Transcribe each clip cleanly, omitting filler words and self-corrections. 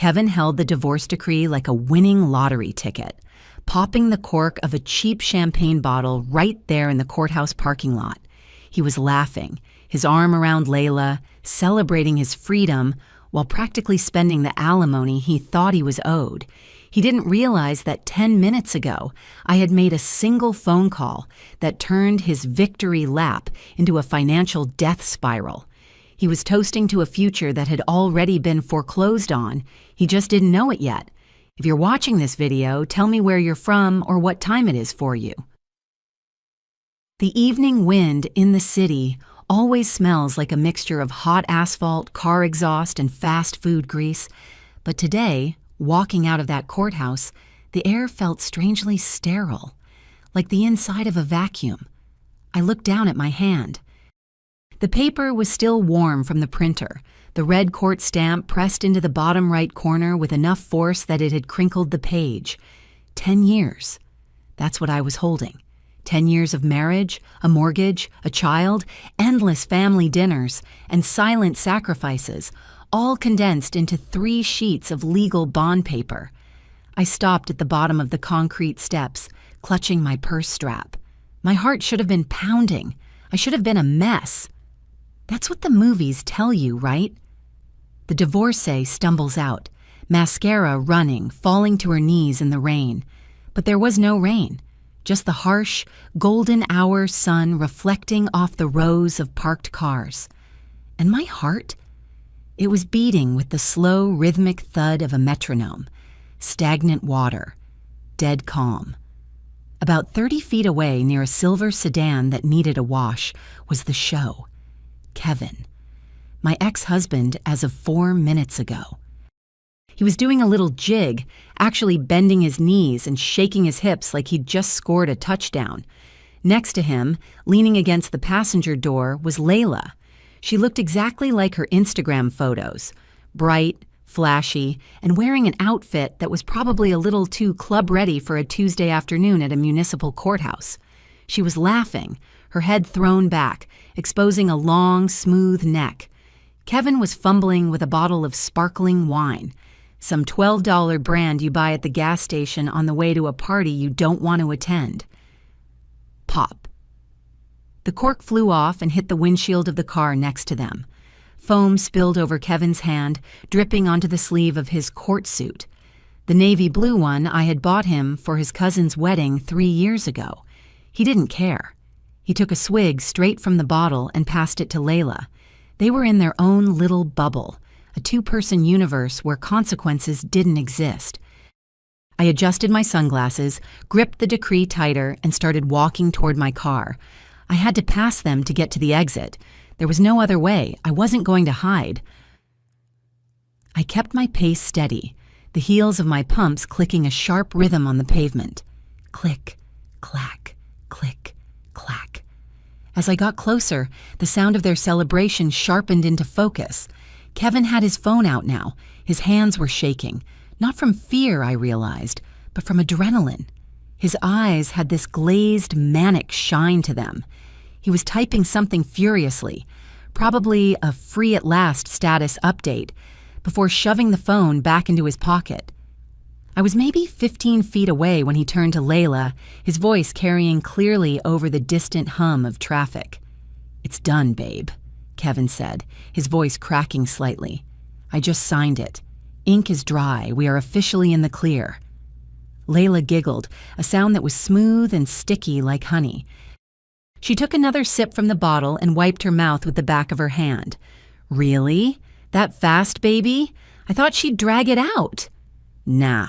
Kevin held the divorce decree like a winning lottery ticket, popping the cork of a cheap champagne bottle right there in the courthouse parking lot. He was laughing, his arm around Layla, celebrating his freedom, while practically spending the alimony he thought he was owed. He didn't realize that 10 minutes ago, I had made a single phone call that turned his victory lap into a financial death spiral. He was toasting to a future that had already been foreclosed on. He just didn't know it yet. If you're watching this video, tell me where you're from or what time it is for you. The evening wind in the city always smells like a mixture of hot asphalt, car exhaust, and fast food grease. But today, walking out of that courthouse, the air felt strangely sterile, like the inside of a vacuum. I looked down at my hand. The paper was still warm from the printer, the red court stamp pressed into the bottom right corner with enough force that it had crinkled the page. 10 years. That's what I was holding. 10 years of marriage, a mortgage, a child, endless family dinners, and silent sacrifices, all condensed into 3 sheets of legal bond paper. I stopped at the bottom of the concrete steps, clutching my purse strap. My heart should have been pounding. I should have been a mess. That's what the movies tell you, right? The divorcee stumbles out, mascara running, falling to her knees in the rain. But there was no rain, just the harsh, golden hour sun reflecting off the rows of parked cars. And my heart? It was beating with the slow, rhythmic thud of a metronome. Stagnant water. Dead calm. About 30 feet away, near a silver sedan that needed a wash, was the show. Kevin. My ex-husband as of 4 minutes ago. He was doing a little jig, actually bending his knees and shaking his hips like he'd just scored a touchdown. Next to him, leaning against the passenger door, was Layla. She looked exactly like her Instagram photos, bright, flashy, and wearing an outfit that was probably a little too club-ready for a Tuesday afternoon at a municipal courthouse. She was laughing, her head thrown back, exposing a long, smooth neck. Kevin was fumbling with a bottle of sparkling wine, some $12 brand you buy at the gas station on the way to a party you don't want to attend. Pop. The cork flew off and hit the windshield of the car next to them. Foam spilled over Kevin's hand, dripping onto the sleeve of his court suit. The navy blue one I had bought him for his cousin's wedding 3 years ago. He didn't care. He took a swig straight from the bottle and passed it to Layla. They were in their own little bubble, a 2-person universe where consequences didn't exist. I adjusted my sunglasses, gripped the decree tighter, and started walking toward my car. I had to pass them to get to the exit. There was no other way. I wasn't going to hide. I kept my pace steady, the heels of my pumps clicking a sharp rhythm on the pavement. Click, clack, click, clack. As I got closer, the sound of their celebration sharpened into focus. Kevin had his phone out now. His hands were shaking. Not from fear, I realized, but from adrenaline. His eyes had this glazed, manic shine to them. He was typing something furiously, probably a free at last status update, before shoving the phone back into his pocket. I was maybe 15 feet away when he turned to Layla, his voice carrying clearly over the distant hum of traffic. "It's done, babe," Kevin said, his voice cracking slightly. "I just signed it. Ink is dry. We are officially in the clear." Layla giggled, a sound that was smooth and sticky like honey. She took another sip from the bottle and wiped her mouth with the back of her hand. "Really? That fast, baby? I thought she'd drag it out." "Nah."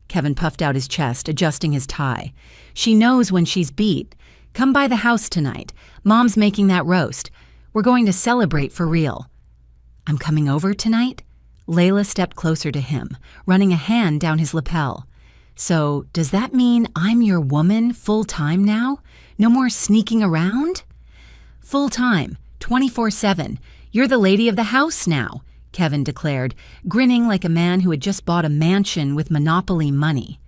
Kevin puffed out his chest, adjusting his tie. "She knows when she's beat. Come by the house tonight. Mom's making that roast. We're going to celebrate for real." "I'm coming over tonight?" Layla stepped closer to him, running a hand down his lapel. "So, does that mean I'm your woman full-time now? No more sneaking around?" "Full-time, 24/7. You're the lady of the house now," Kevin declared, grinning like a man who had just bought a mansion with Monopoly money.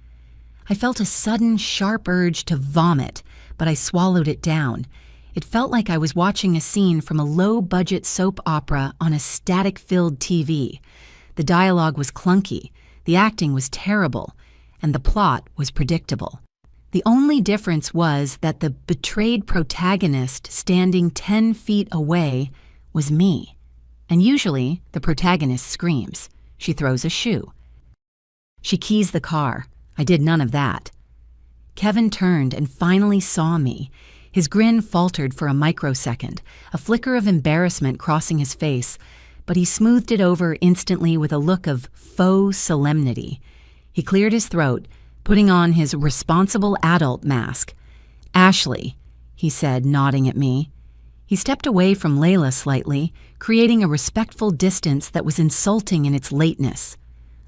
I felt a sudden, sharp urge to vomit, but I swallowed it down. It felt like I was watching a scene from a low-budget soap opera on a static-filled TV. The dialogue was clunky, the acting was terrible, and the plot was predictable. The only difference was that the betrayed protagonist standing 10 feet away was me. And usually, the protagonist screams. She throws a shoe. She keys the car. I did none of that. Kevin turned and finally saw me. His grin faltered for a microsecond, a flicker of embarrassment crossing his face, but he smoothed it over instantly with a look of faux solemnity. He cleared his throat, putting on his responsible adult mask. "Ashley," he said, nodding at me. He stepped away from Layla slightly, creating a respectful distance that was insulting in its lateness.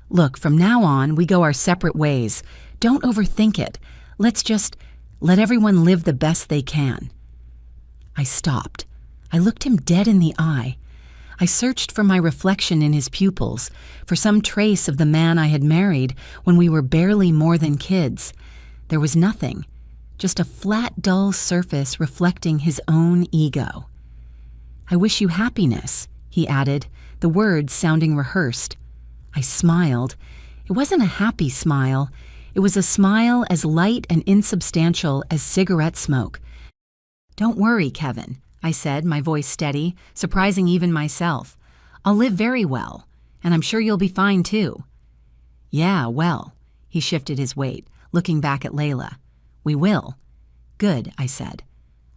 "Look, from now on, we go our separate ways. Don't overthink it. Let's just let everyone live the best they can." I stopped. I looked him dead in the eye. I searched for my reflection in his pupils, for some trace of the man I had married when we were barely more than kids. There was nothing, just a flat, dull surface reflecting his own ego. "I wish you happiness," he added, the words sounding rehearsed. I smiled. It wasn't a happy smile. It was a smile as light and insubstantial as cigarette smoke. "Don't worry, Kevin," I said, my voice steady, surprising even myself. "I'll live very well, and I'm sure you'll be fine too." "Yeah, well," he shifted his weight, looking back at Layla. "We will." "Good," I said.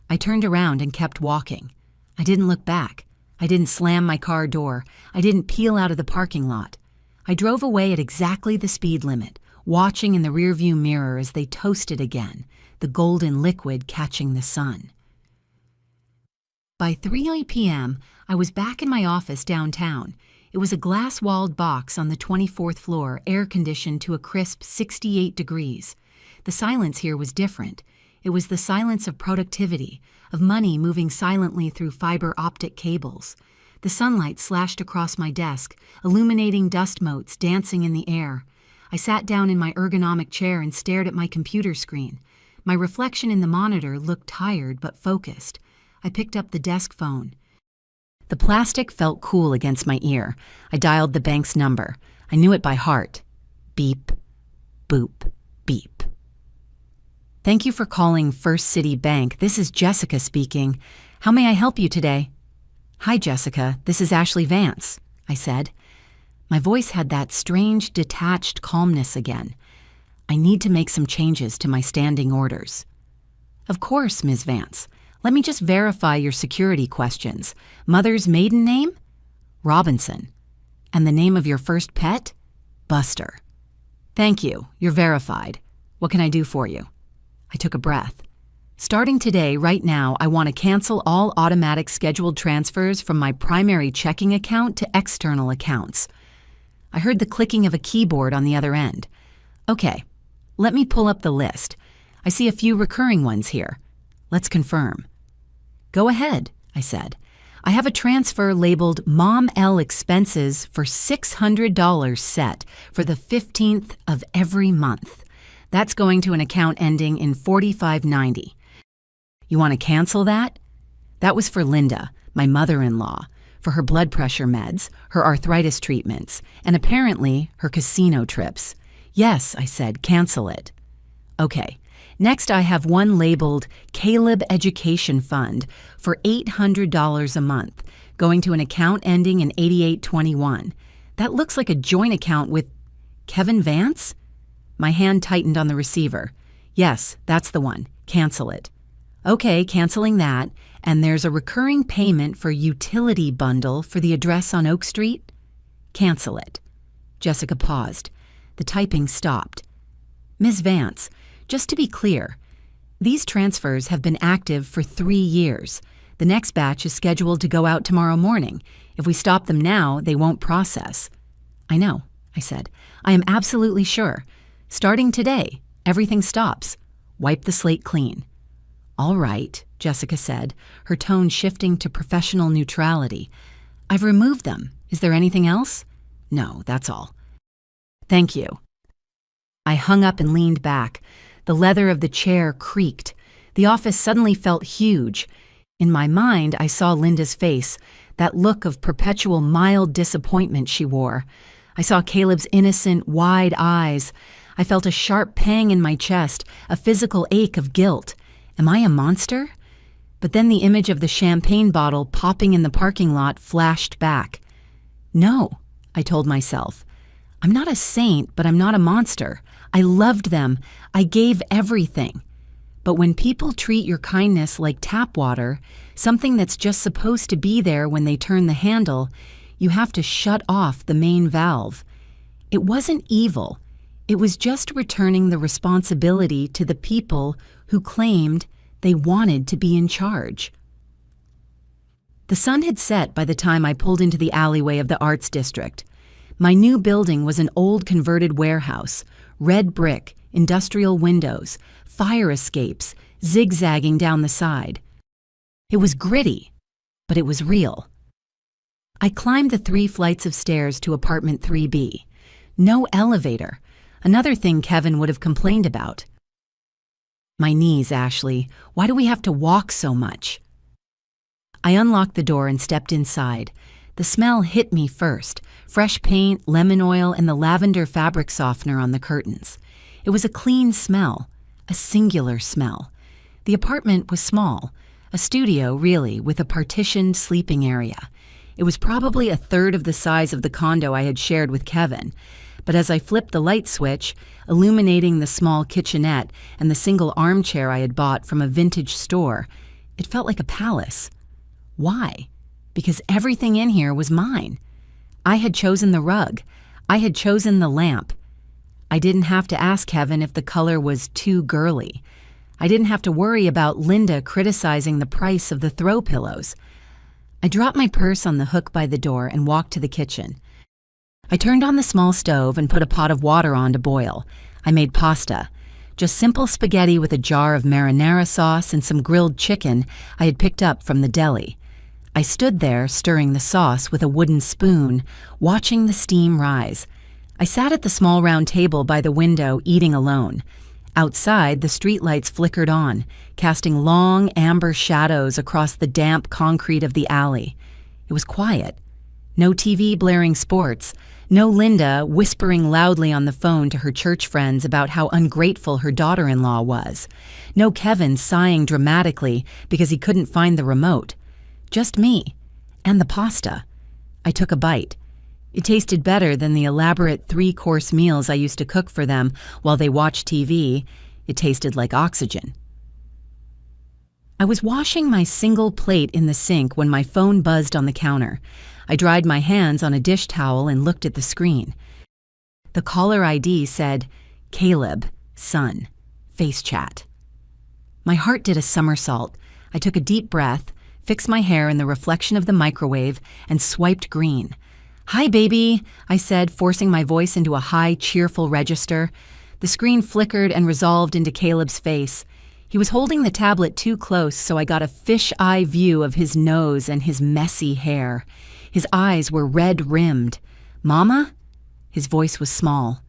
I turned around and kept walking. I didn't look back. I didn't slam my car door. I didn't peel out of the parking lot. I drove away at exactly the speed limit, watching in the rearview mirror as they toasted again, the golden liquid catching the sun. By 3 p.m., I was back in my office downtown. It was a glass-walled box on the 24th floor, air-conditioned to a crisp 68 degrees. The silence here was different. It was the silence of productivity, of money moving silently through fiber optic cables. The sunlight slashed across my desk, illuminating dust motes dancing in the air. I sat down in my ergonomic chair and stared at my computer screen. My reflection in the monitor looked tired but focused. I picked up the desk phone. The plastic felt cool against my ear. I dialed the bank's number. I knew it by heart. Beep, boop, beep. "Thank you for calling First City Bank. This is Jessica speaking. How may I help you today?" "Hi, Jessica. This is Ashley Vance," I said. My voice had that strange, detached calmness again. "I need to make some changes to my standing orders." "Of course, Ms. Vance. Let me just verify your security questions. Mother's maiden name?" "Robinson." "And the name of your first pet?" "Buster." "Thank you. You're verified. What can I do for you?" I took a breath. "Starting today, right now, I want to cancel all automatic scheduled transfers from my primary checking account to external accounts." I heard the clicking of a keyboard on the other end. "Okay, let me pull up the list. I see a few recurring ones here. Let's confirm." "Go ahead," I said. "I have a transfer labeled Mom L Expenses for $600 set for the 15th of every month. That's going to an account ending in 4590. You want to cancel that?" That was for Linda, my mother-in-law, for her blood pressure meds, her arthritis treatments, and apparently her casino trips. "Yes," I said, "cancel it." "Okay. Next, I have one labeled Caleb Education Fund for $800 a month, going to an account ending in 8821. That looks like a joint account with Kevin Vance? My hand tightened on the receiver. "Yes, that's the one. Cancel it." "Okay, canceling that. And there's a recurring payment for utility bundle for the address on Oak Street?" "Cancel it." Jessica paused. The typing stopped. "Ms. Vance, just to be clear, these transfers have been active for 3 years. The next batch is scheduled to go out tomorrow morning. If we stop them now, they won't process." "I know," I said. "I am absolutely sure. Starting today, everything stops. Wipe the slate clean." "All right," Jessica said, her tone shifting to professional neutrality. "I've removed them. Is there anything else?" "No, that's all." "Thank you." I hung up and leaned back. The leather of the chair creaked. The office suddenly felt huge. In my mind, I saw Linda's face, that look of perpetual mild disappointment she wore. I saw Caleb's innocent, wide eyes. I felt a sharp pang in my chest, a physical ache of guilt. Am I a monster? But then the image of the champagne bottle popping in the parking lot flashed back. No, I told myself. I'm not a saint, but I'm not a monster. I loved them. I gave everything. But when people treat your kindness like tap water, something that's just supposed to be there when they turn the handle, you have to shut off the main valve. It wasn't evil. It was just returning the responsibility to the people who claimed they wanted to be in charge. The sun had set by the time I pulled into the alleyway of the Arts District. My new building was an old converted warehouse, red brick, industrial windows, fire escapes, zigzagging down the side. It was gritty, but it was real. I climbed the 3 flights of stairs to apartment 3B. No elevator, another thing Kevin would have complained about. My knees, Ashley. Why do we have to walk so much? I unlocked the door and stepped inside. The smell hit me first, fresh paint, lemon oil, and the lavender fabric softener on the curtains. It was a clean smell, a singular smell. The apartment was small, a studio really, with a partitioned sleeping area. It was probably a third of the size of the condo I had shared with Kevin, but as I flipped the light switch, illuminating the small kitchenette and the single armchair I had bought from a vintage store, it felt like a palace. Why? Because everything in here was mine. I had chosen the rug. I had chosen the lamp. I didn't have to ask Kevin if the color was too girly. I didn't have to worry about Linda criticizing the price of the throw pillows. I dropped my purse on the hook by the door and walked to the kitchen. I turned on the small stove and put a pot of water on to boil. I made pasta. Just simple spaghetti with a jar of marinara sauce and some grilled chicken I had picked up from the deli. I stood there, stirring the sauce with a wooden spoon, watching the steam rise. I sat at the small round table by the window, eating alone. Outside, the streetlights flickered on, casting long amber shadows across the damp concrete of the alley. It was quiet. No TV blaring sports. No Linda whispering loudly on the phone to her church friends about how ungrateful her daughter-in-law was. No Kevin sighing dramatically because he couldn't find the remote. Just me. And the pasta. I took a bite. It tasted better than the elaborate 3-course meals I used to cook for them while they watched TV. It tasted like oxygen. I was washing my single plate in the sink when my phone buzzed on the counter. I dried my hands on a dish towel and looked at the screen. The caller ID said, Caleb, son, face chat. My heart did a somersault. I took a deep breath, fixed my hair in the reflection of the microwave, and swiped green. Hi, baby, I said, forcing my voice into a high, cheerful register. The screen flickered and resolved into Caleb's face. He was holding the tablet too close, so I got a fish-eye view of his nose and his messy hair. His eyes were red-rimmed. Mama? His voice was small.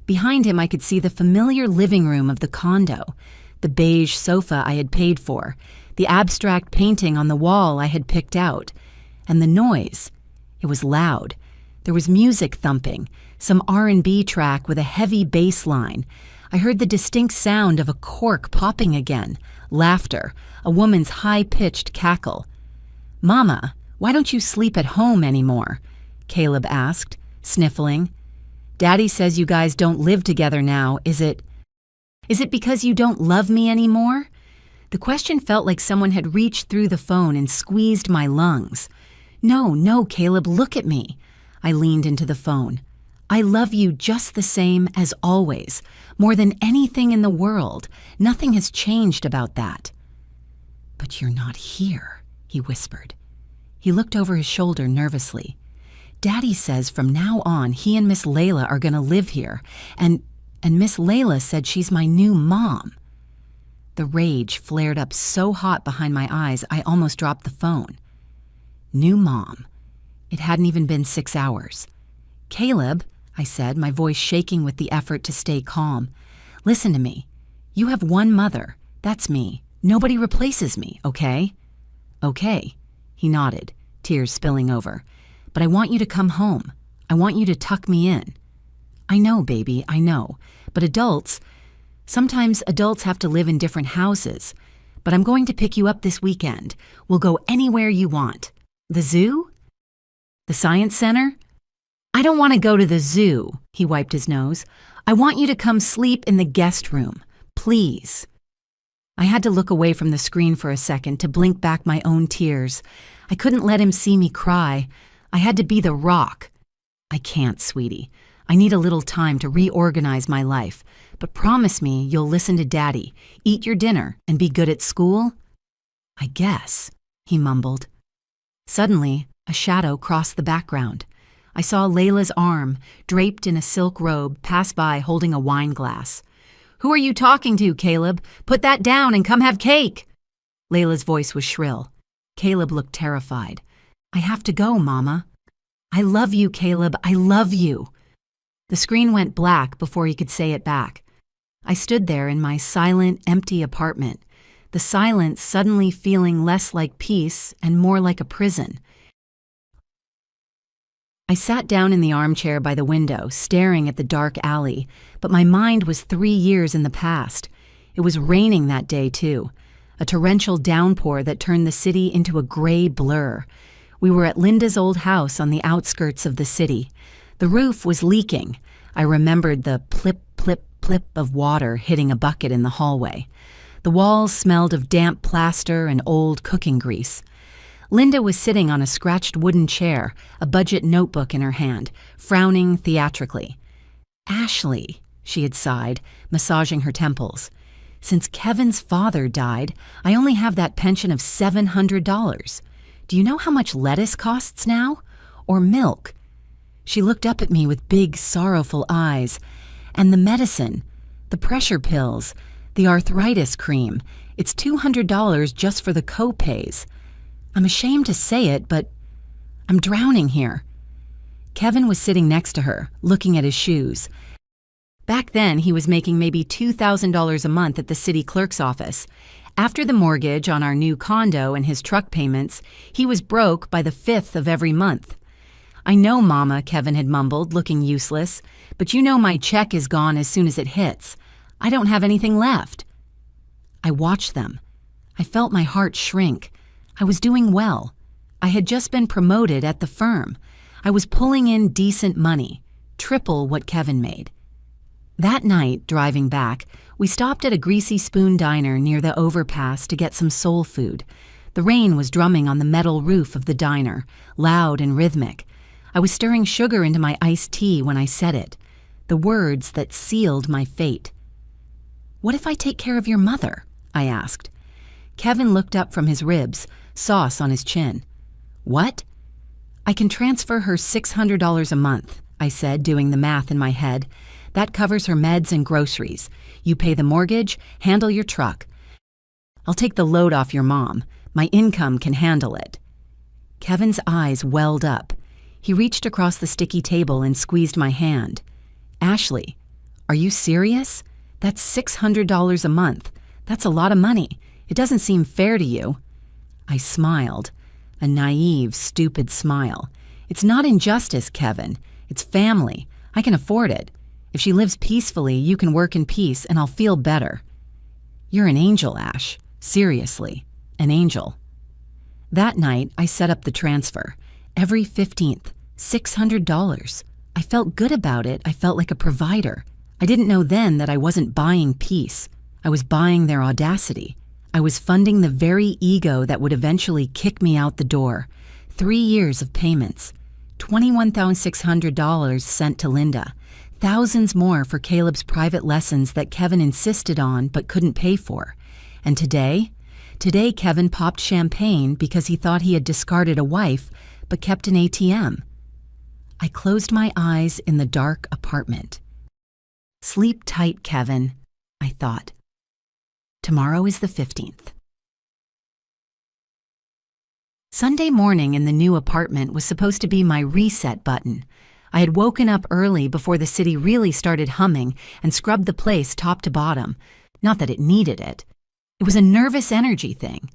Behind him, I could see the familiar living room of the condo, the beige sofa I had paid for, the abstract painting on the wall I had picked out, and the noise. It was loud. There was music thumping, some R&B track with a heavy bass line. I heard the distinct sound of a cork popping again, laughter, a woman's high-pitched cackle. Mama, why don't you sleep at home anymore? Caleb asked, sniffling. Daddy says you guys don't live together now. Is it because you don't love me anymore? The question felt like someone had reached through the phone and squeezed my lungs. No, Caleb, look at me. I leaned into the phone. I love you just the same as always, more than anything in the world. Nothing has changed about that. But you're not here, he whispered. He looked over his shoulder nervously. Daddy says from now on he and Miss Layla are going to live here, and Miss Layla said she's my new mom. The rage flared up so hot behind my eyes I almost dropped the phone. New mom. It hadn't even been 6 hours. Caleb, I said, my voice shaking with the effort to stay calm. Listen to me. You have one mother. That's me. Nobody replaces me, okay? Okay. He nodded, tears spilling over. But I want you to come home. I want you to tuck me in." "I know, baby, I know. But sometimes adults have to live in different houses. But I'm going to pick you up this weekend. We'll go anywhere you want." "The zoo? The science center?" "I don't want to go to the zoo," he wiped his nose. "I want you to come sleep in the guest room. Please." I had to look away from the screen for a second to blink back my own tears. I couldn't let him see me cry. I had to be the rock. "I can't, sweetie. I need a little time to reorganize my life. But promise me you'll listen to Daddy, eat your dinner, and be good at school?" "I guess," he mumbled. Suddenly, a shadow crossed the background. I saw Layla's arm, draped in a silk robe, pass by holding a wine glass. "Who are you talking to, Caleb? Put that down and come have cake!" Layla's voice was shrill. Caleb looked terrified. "I have to go, Mama." "I love you, Caleb. I love you." The screen went black before he could say it back. I stood there in my silent, empty apartment, the silence suddenly feeling less like peace and more like a prison. I sat down in the armchair by the window, staring at the dark alley, but my mind was 3 years in the past. It was raining that day, too, a torrential downpour that turned the city into a gray blur. We were at Linda's old house on the outskirts of the city. The roof was leaking. I remembered the plip, plip, plip of water hitting a bucket in the hallway. The walls smelled of damp plaster and old cooking grease. Linda was sitting on a scratched wooden chair, a budget notebook in her hand, frowning theatrically. "Ashley," she had sighed, massaging her temples. "Since Kevin's father died, I only have that pension of $700. Do you know how much lettuce costs now? Or milk?" She looked up at me with big, sorrowful eyes. "And the medicine, the pressure pills, the arthritis cream, it's $200 just for the co-pays. I'm ashamed to say it, but I'm drowning here." Kevin was sitting next to her, looking at his shoes. Back then, he was making maybe $2,000 a month at the city clerk's office. After the mortgage on our new condo and his truck payments, he was broke by the 5th of every month. "I know, Mama," Kevin had mumbled, looking useless, "but you know my check is gone as soon as it hits. I don't have anything left." I watched them. I felt my heart shrink. I was doing well. I had just been promoted at the firm. I was pulling in decent money, triple what Kevin made. That night, driving back, we stopped at a Greasy Spoon diner near the overpass to get some soul food. The rain was drumming on the metal roof of the diner, loud and rhythmic. I was stirring sugar into my iced tea when I said it, the words that sealed my fate. "What if I take care of your mother?" I asked. Kevin looked up from his ribs, sauce on his chin. "What?" "I can transfer her $600 a month," I said, doing the math in my head. "That covers her meds and groceries. You pay the mortgage, handle your truck. I'll take the load off your mom. My income can handle it." Kevin's eyes welled up. He reached across the sticky table and squeezed my hand. "Ashley, are you serious? That's $600 a month. That's a lot of money. It doesn't seem fair to you." I smiled, a naive, stupid smile. "It's not injustice, Kevin. It's family. I can afford it. If she lives peacefully, you can work in peace and I'll feel better." "You're an angel, Ash. Seriously, an angel." That night, I set up the transfer. Every 15th, $600. I felt good about it. I felt like a provider. I didn't know then that I wasn't buying peace. I was buying their audacity. I was funding the very ego that would eventually kick me out the door. 3 years of payments. $21,600 sent to Linda. Thousands more for Caleb's private lessons that Kevin insisted on but couldn't pay for. And today? Today Kevin popped champagne because he thought he had discarded a wife but kept an ATM. I closed my eyes in the dark apartment. "Sleep tight, Kevin," I thought. Tomorrow is the 15th. Sunday morning in the new apartment was supposed to be my reset button. I had woken up early before the city really started humming and scrubbed the place top to bottom. Not that it needed it. It was a nervous energy thing.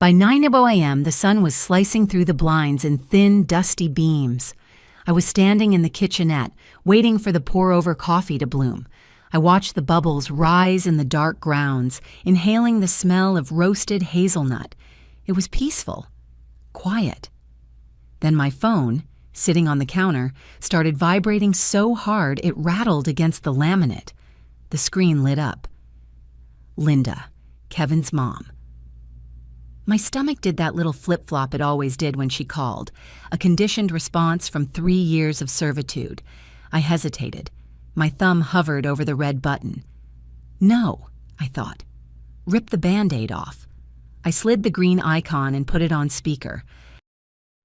By 9 a.m., the sun was slicing through the blinds in thin, dusty beams. I was standing in the kitchenette, waiting for the pour-over coffee to bloom. I watched the bubbles rise in the dark grounds, inhaling the smell of roasted hazelnut. It was peaceful, quiet. Then my phone, sitting on the counter, started vibrating so hard it rattled against the laminate. The screen lit up. Linda, Kevin's mom. My stomach did that little flip-flop it always did when she called, a conditioned response from 3 years of servitude. I hesitated. My thumb hovered over the red button. No, I thought. Rip the Band-Aid off. I slid the green icon and put it on speaker.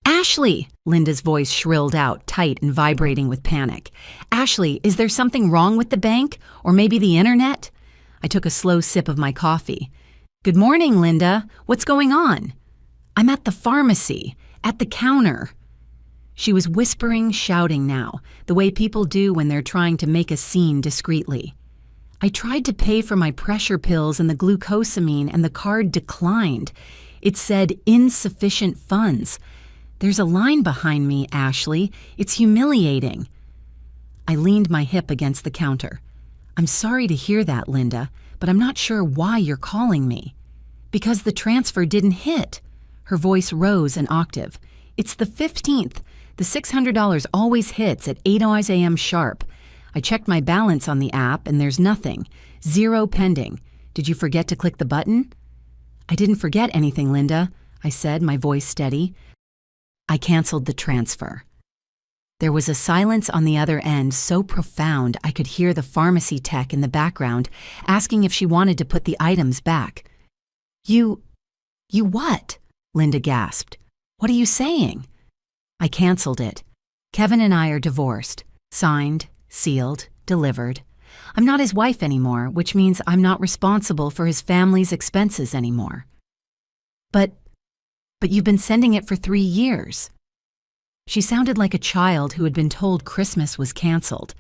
Ashley, Linda's voice shrilled out, tight and vibrating with panic. Ashley, is there something wrong with the bank? Or maybe the internet? I took a slow sip of my coffee. Good morning, Linda. What's going on? I'm at the pharmacy, at the counter. She was whispering, shouting now, the way people do when they're trying to make a scene discreetly. I tried to pay for my pressure pills and the glucosamine, and the card declined. It said insufficient funds. There's a line behind me, Ashley. It's humiliating. I leaned my hip against the counter. I'm sorry to hear that, Linda, but I'm not sure why you're calling me. Because the transfer didn't hit. Her voice rose an octave. It's the 15th. The $600 always hits at 8 a.m. sharp. I checked my balance on the app and there's nothing. 0 pending. Did you forget to click the button? I didn't forget anything, Linda, I said, my voice steady. I canceled the transfer. There was a silence on the other end so profound I could hear the pharmacy tech in the background asking if she wanted to put the items back. You what? Linda gasped. What are you saying? I canceled it. Kevin and I are divorced. Signed, sealed, delivered. I'm not his wife anymore, which means I'm not responsible for his family's expenses anymore. But you've been sending it for 3 years. She sounded like a child who had been told Christmas was canceled.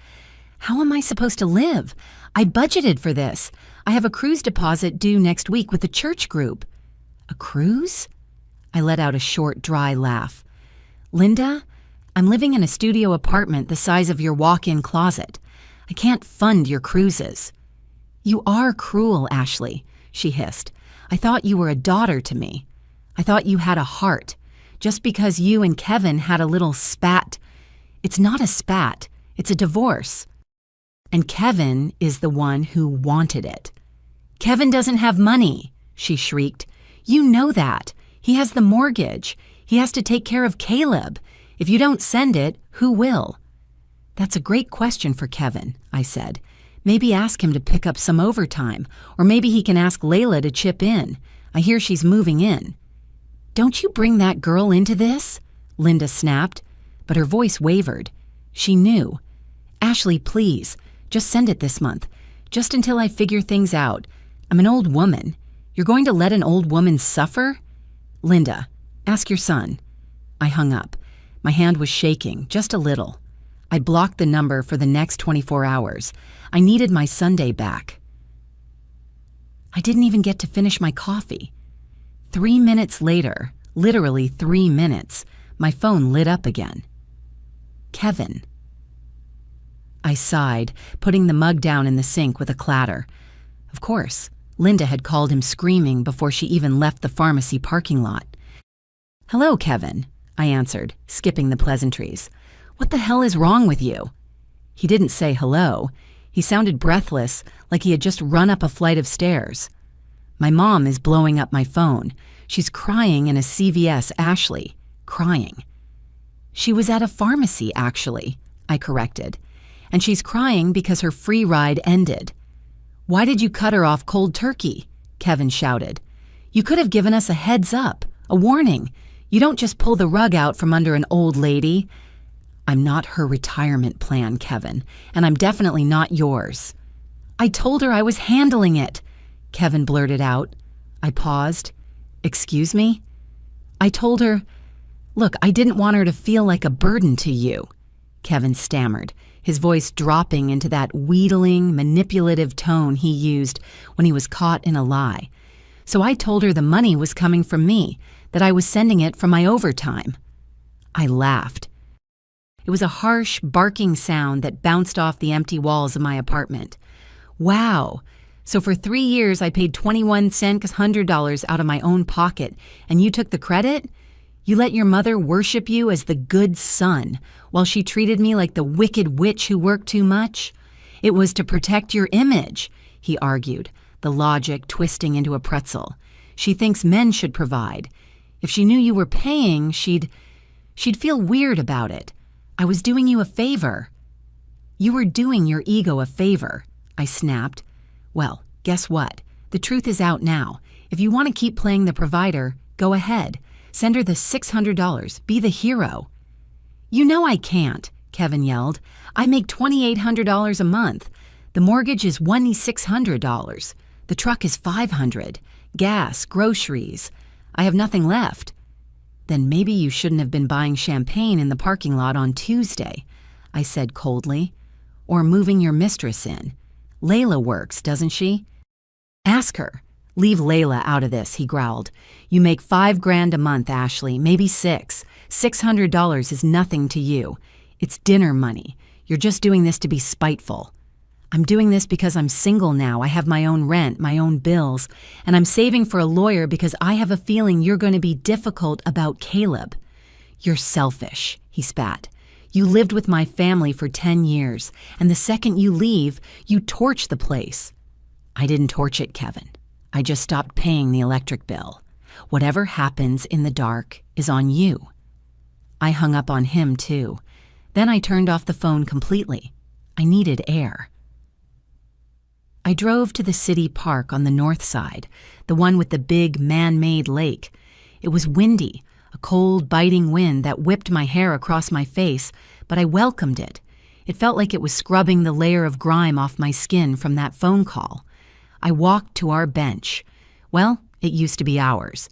How am I supposed to live? I budgeted for this. I have a cruise deposit due next week with the church group. A cruise? I let out a short, dry laugh. Linda, I'm living in a studio apartment the size of your walk-in closet. I can't fund your cruises. You are cruel, Ashley, she hissed. I thought you were a daughter to me. I thought you had a heart. Just because you and Kevin had a little spat. It's not a spat. It's a divorce. And Kevin is the one who wanted it. Kevin doesn't have money, she shrieked. You know that. He has the mortgage. He has to take care of Caleb. If you don't send it, who will? That's a great question for Kevin, I said. Maybe ask him to pick up some overtime, or maybe he can ask Layla to chip in. I hear she's moving in. Don't you bring that girl into this? Linda snapped, but her voice wavered. She knew. Ashley, please, just send it this month, just until I figure things out. I'm an old woman. You're going to let an old woman suffer? Linda, ask your son. I hung up. My hand was shaking, just a little. I blocked the number for the next 24 hours. I needed my Sunday back. I didn't even get to finish my coffee. 3 minutes later, literally 3 minutes, my phone lit up again. Kevin. I sighed, putting the mug down in the sink with a clatter. Of course, Linda had called him screaming before she even left the pharmacy parking lot. Hello, Kevin, I answered, skipping the pleasantries. What the hell is wrong with you? He didn't say hello. He sounded breathless, like he had just run up a flight of stairs. My mom is blowing up my phone. She's crying in a CVS, Ashley. Crying. She was at a pharmacy, actually, I corrected. And she's crying because her free ride ended. Why did you cut her off cold turkey? Kevin shouted. You could have given us a heads up, a warning. You don't just pull the rug out from under an old lady. I'm not her retirement plan, Kevin, and I'm definitely not yours. I told her I was handling it, Kevin blurted out. I paused. Excuse me? I told her, look, I didn't want her to feel like a burden to you, Kevin stammered, his voice dropping into that wheedling, manipulative tone he used when he was caught in a lie. So I told her the money was coming from me, that I was sending it from my overtime. I laughed. It was a harsh, barking sound that bounced off the empty walls of my apartment. Wow. So for 3 years, I paid 21 cents $100 out of my own pocket, and you took the credit? You let your mother worship you as the good son, while she treated me like the wicked witch who worked too much? It was to protect your image, he argued, the logic twisting into a pretzel. She thinks men should provide. If she knew you were paying, she'd feel weird about it. I was doing you a favor. You were doing your ego a favor, I snapped. Well, guess what? The truth is out now. If you want to keep playing the provider, go ahead. Send her the $600. Be the hero. You know I can't, Kevin yelled. I make $2,800 a month. The mortgage is $2,600. The truck is $500. Gas, groceries. I have nothing left. Then maybe you shouldn't have been buying champagne in the parking lot on Tuesday, I said coldly. Or moving your mistress in. Layla works, doesn't she? Ask her. Leave Layla out of this, he growled. You make $5,000 a month, Ashley, maybe $6. $600 is nothing to you. It's dinner money. You're just doing this to be spiteful. I'm doing this because I'm single now. I have my own rent, my own bills, and I'm saving for a lawyer because I have a feeling you're going to be difficult about Caleb. You're selfish, he spat. You lived with my family for 10 years, and the second you leave, you torch the place. I didn't torch it, Kevin. I just stopped paying the electric bill. Whatever happens in the dark is on you. I hung up on him, too. Then I turned off the phone completely. I needed air. I drove to the city park on the north side, the one with the big man-made lake. It was windy, a cold, biting wind that whipped my hair across my face, but I welcomed it. It felt like it was scrubbing the layer of grime off my skin from that phone call. I walked to our bench. Well, it used to be ours.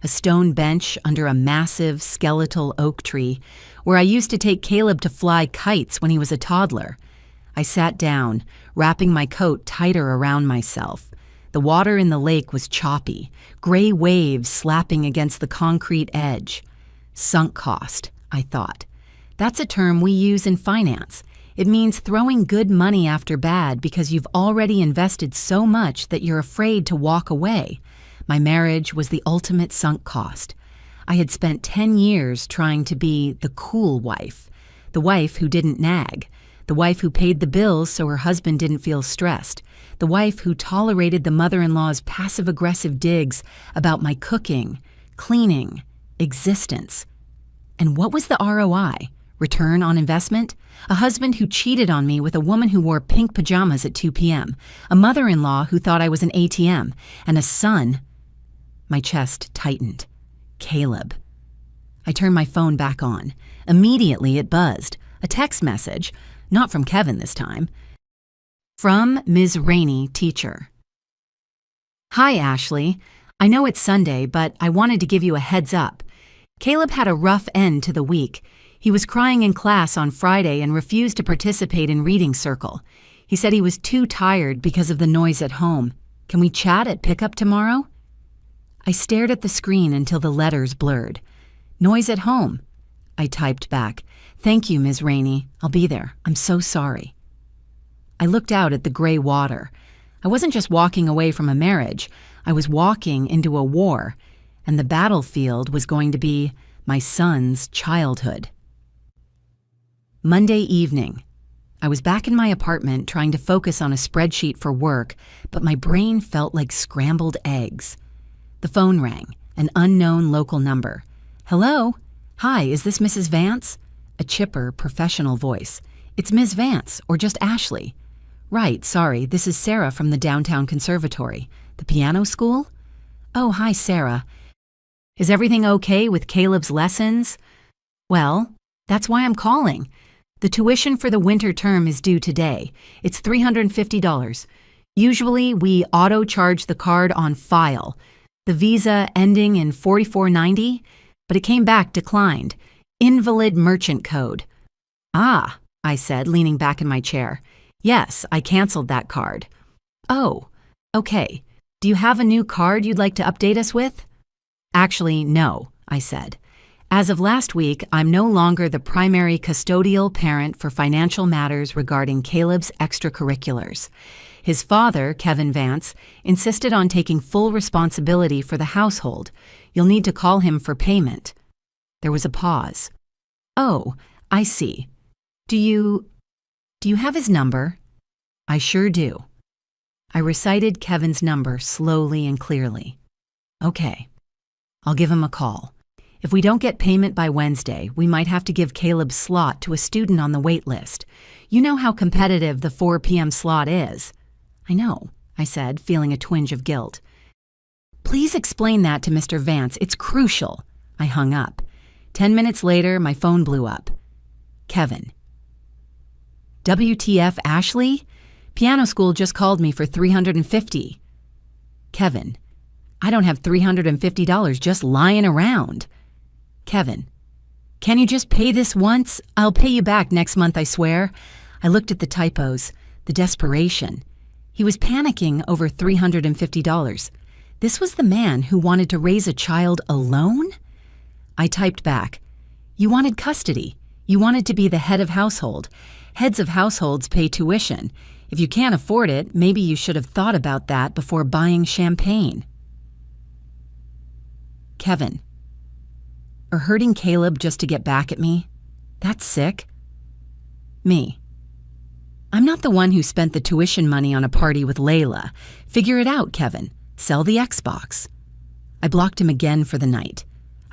A stone bench under a massive, skeletal oak tree where I used to take Caleb to fly kites when he was a toddler. I sat down, wrapping my coat tighter around myself. The water in the lake was choppy, gray waves slapping against the concrete edge. Sunk cost, I thought. That's a term we use in finance. It means throwing good money after bad because you've already invested so much that you're afraid to walk away. My marriage was the ultimate sunk cost. I had spent 10 years trying to be the cool wife, the wife who didn't nag, the wife who paid the bills so her husband didn't feel stressed, the wife who tolerated the mother-in-law's passive-aggressive digs about my cooking, cleaning, existence. And what was the ROI? Return on investment? A husband who cheated on me with a woman who wore pink pajamas at 2 p.m., a mother-in-law who thought I was an ATM, and a son. My chest tightened. Caleb. I turned my phone back on. Immediately it buzzed. A text message. Not from Kevin this time. From Ms. Rainey, teacher. Hi, Ashley. I know it's Sunday, but I wanted to give you a heads up. Caleb had a rough end to the week. He was crying in class on Friday and refused to participate in reading circle. He said he was too tired because of the noise at home. Can we chat at pickup tomorrow? I stared at the screen until the letters blurred. Noise at home. I typed back. Thank you, Ms. Rainey. I'll be there. I'm so sorry. I looked out at the gray water. I wasn't just walking away from a marriage. I was walking into a war, and the battlefield was going to be my son's childhood. Monday evening. I was back in my apartment trying to focus on a spreadsheet for work, but my brain felt like scrambled eggs. The phone rang, an unknown local number. Hello? Hi, is this Mrs. Vance? A chipper, professional voice. It's Ms. Vance, or just Ashley. Right, sorry, this is Sarah from the Downtown Conservatory. The piano school? Oh, hi, Sarah. Is everything okay with Caleb's lessons? Well, that's why I'm calling. The tuition for the winter term is due today. It's $350. Usually, we auto-charge the card on file. The visa ending in 4490, but it came back declined. Invalid merchant code. Ah, I said, leaning back in my chair. Yes, I canceled that card. Oh, okay. Do you have a new card you'd like to update us with? Actually, no, I said. As of last week, I'm no longer the primary custodial parent for financial matters regarding Caleb's extracurriculars. His father, Kevin Vance, insisted on taking full responsibility for the household. You'll need to call him for payment. There was a pause. Oh, I see. Do you have his number? I sure do. I recited Kevin's number slowly and clearly. Okay, I'll give him a call. If we don't get payment by Wednesday, we might have to give Caleb's slot to a student on the wait list. You know how competitive the 4 p.m. slot is. I know, I said, feeling a twinge of guilt. Please explain that to Mr. Vance. It's crucial. I hung up. 10 minutes later, my phone blew up. Kevin. WTF, Ashley? Piano school just called me for $350. Kevin. I don't have $350 just lying around. Kevin. Can you just pay this once? I'll pay you back next month, I swear. I looked at the typos, the desperation. He was panicking over $350. This was the man who wanted to raise a child alone? I typed back. You wanted custody. You wanted to be the head of household. Heads of households pay tuition. If you can't afford it, maybe you should have thought about that before buying champagne. Kevin. Or hurting Caleb just to get back at me? That's sick. Me. I'm not the one who spent the tuition money on a party with Layla. Figure it out, Kevin. Sell the Xbox. I blocked him again for the night.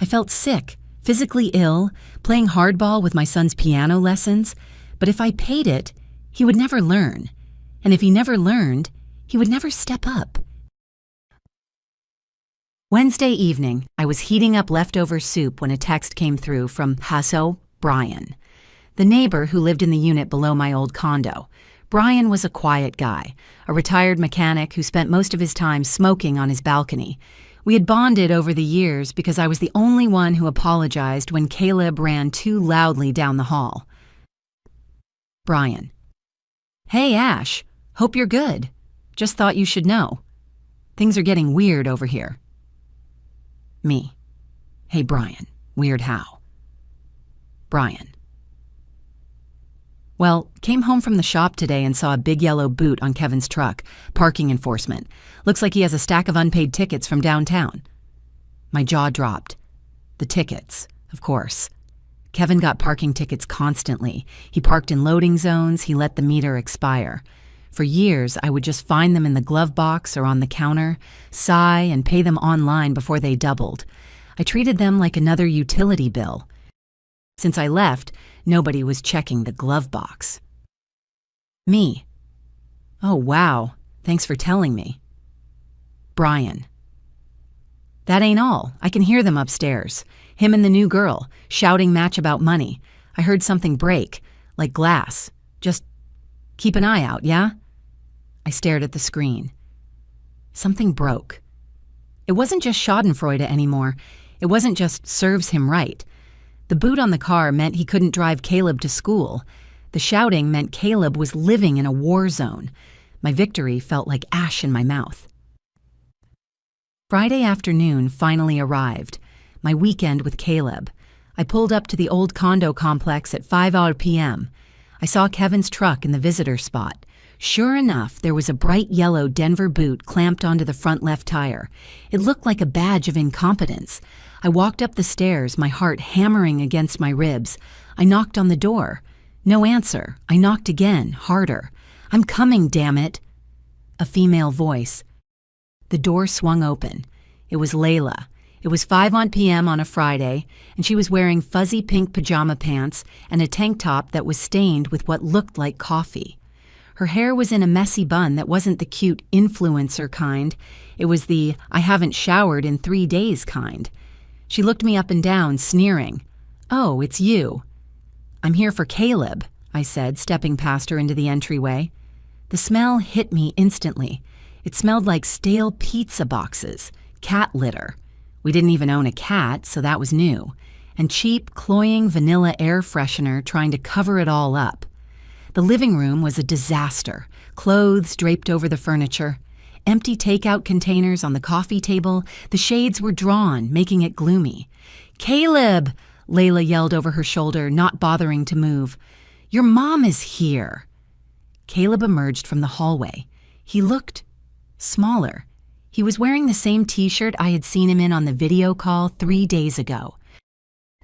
I felt sick, physically ill, playing hardball with my son's piano lessons. But if I paid it, he would never learn. And if he never learned, he would never step up. Wednesday evening, I was heating up leftover soup when a text came through from Hasso Brian, the neighbor who lived in the unit below my old condo. Brian was a quiet guy, a retired mechanic who spent most of his time smoking on his balcony. We had bonded over the years because I was the only one who apologized when Caleb ran too loudly down the hall. Brian. Hey, Ash. Hope you're good. Just thought you should know. Things are getting weird over here. Me. Hey, Brian. Weird how? Brian. Well, came home from the shop today and saw a big yellow boot on Kevin's truck. Parking enforcement. Looks like he has a stack of unpaid tickets from downtown. My jaw dropped. The tickets, of course. Kevin got parking tickets constantly. He parked in loading zones. He let the meter expire. For years, I would just find them in the glove box or on the counter, sigh, and pay them online before they doubled. I treated them like another utility bill. Since I left, nobody was checking the glove box. Me. Oh, wow. Thanks for telling me. Brian. That ain't all. I can hear them upstairs. Him and the new girl, shouting match about money. I heard something break, like glass. Just keep an eye out, yeah? I stared at the screen. Something broke. It wasn't just schadenfreude anymore. It wasn't just serves him right. The boot on the car meant he couldn't drive Caleb to school. The shouting meant Caleb was living in a war zone. My victory felt like ash in my mouth. Friday afternoon finally arrived. My weekend with Caleb. I pulled up to the old condo complex at 5 p.m. I saw Kevin's truck in the visitor spot. Sure enough, there was a bright yellow Denver boot clamped onto the front left tire. It looked like a badge of incompetence. I walked up the stairs, my heart hammering against my ribs. I knocked on the door. No answer. I knocked again, harder. I'm coming, damn it. A female voice. The door swung open. It was Layla. It was 5 p.m. on a Friday, and she was wearing fuzzy pink pajama pants and a tank top that was stained with what looked like coffee. Her hair was in a messy bun that wasn't the cute influencer kind. It was the I haven't showered in 3 days kind. She looked me up and down, sneering. Oh, it's you. I'm here for Caleb, I said, stepping past her into the entryway. The smell hit me instantly. It smelled like stale pizza boxes, cat litter. We didn't even own a cat, so that was new. And cheap, cloying vanilla air freshener trying to cover it all up. The living room was a disaster, clothes draped over the furniture. Empty takeout containers on the coffee table. The shades were drawn, making it gloomy. "Caleb!" Layla yelled over her shoulder, not bothering to move. "Your mom is here." Caleb emerged from the hallway. He looked smaller. He was wearing the same t-shirt I had seen him in on the video call 3 days ago.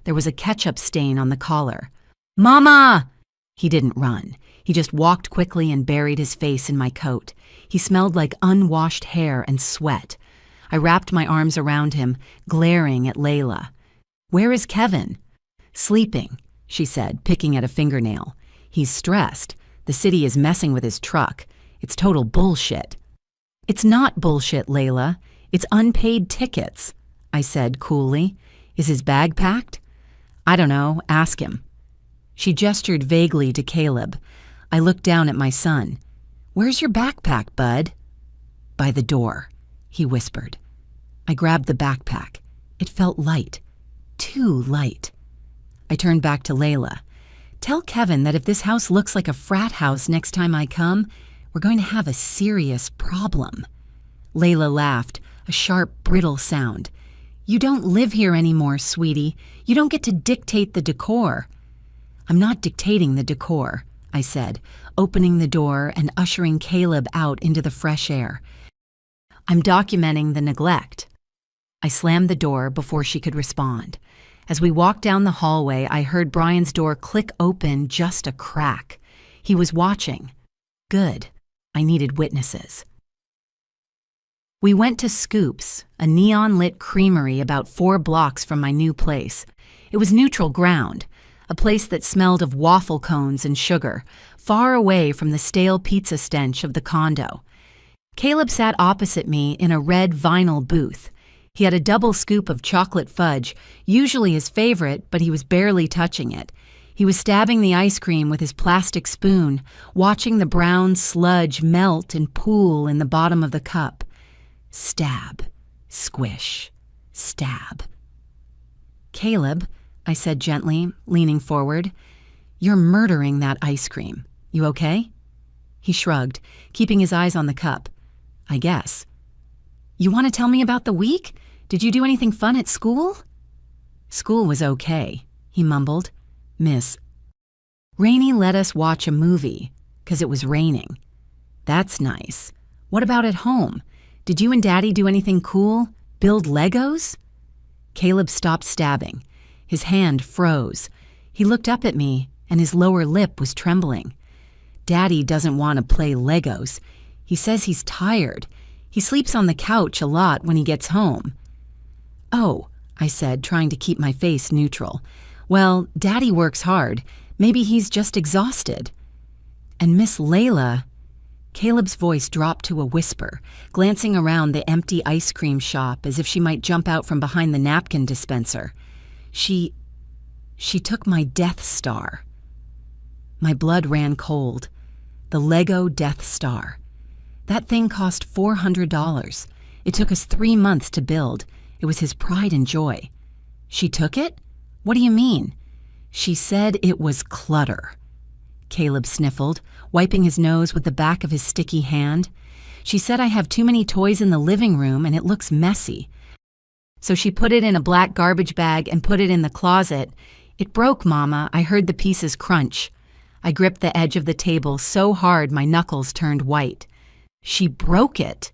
There was a ketchup stain on the collar. "Mama!" He didn't run. He just walked quickly and buried his face in my coat. He smelled like unwashed hair and sweat. I wrapped my arms around him, glaring at Layla. "Where is Kevin?" "Sleeping," she said, picking at a fingernail. "He's stressed. The city is messing with his truck. It's total bullshit." "It's not bullshit, Layla. It's unpaid tickets," I said coolly. "Is his bag packed?" "I don't know. Ask him." She gestured vaguely to Caleb. I looked down at my son. "Where's your backpack, bud?" "By the door," he whispered. I grabbed the backpack. It felt light. Too light. I turned back to Layla. "Tell Kevin that if this house looks like a frat house next time I come, we're going to have a serious problem." Layla laughed, a sharp, brittle sound. "You don't live here anymore, sweetie. You don't get to dictate the decor." "I'm not dictating the decor," I said, opening the door and ushering Caleb out into the fresh air. "I'm documenting the neglect." I slammed the door before she could respond. As we walked down the hallway, I heard Brian's door click open just a crack. He was watching. Good. I needed witnesses. We went to Scoops, a neon-lit creamery about 4 blocks from my new place. It was neutral ground, a place that smelled of waffle cones and sugar, far away from the stale pizza stench of the condo. Caleb sat opposite me in a red vinyl booth. He had a double scoop of chocolate fudge, usually his favorite, but he was barely touching it. He was stabbing the ice cream with his plastic spoon, watching the brown sludge melt and pool in the bottom of the cup. Stab, squish, stab. "Caleb," I said gently, leaning forward, "you're murdering that ice cream. You okay?" He shrugged, keeping his eyes on the cup. "I guess." "You want to tell me about the week? Did you do anything fun at school?" "School was okay," he mumbled. "Miss Rainey let us watch a movie, 'cause it was raining." "That's nice. What about at home? Did you and Daddy do anything cool? Build Legos?" Caleb stopped stabbing. His hand froze. He looked up at me, and his lower lip was trembling. "Daddy doesn't want to play Legos. He says he's tired. He sleeps on the couch a lot when he gets home." "Oh," I said, trying to keep my face neutral. "Well, Daddy works hard. Maybe he's just exhausted." "And Miss Layla—" Caleb's voice dropped to a whisper, glancing around the empty ice cream shop as if she might jump out from behind the napkin dispenser. She took my Death Star." My blood ran cold. The Lego Death Star. That thing cost $400. It took us 3 months to build. It was his pride and joy. "She took it? What do you mean?" "She said it was clutter." Caleb sniffled, wiping his nose with the back of his sticky hand. "She said I have too many toys in the living room and it looks messy. So she put it in a black garbage bag and put it in the closet. It broke, Mama. I heard the pieces crunch." I gripped the edge of the table so hard my knuckles turned white. "She broke it."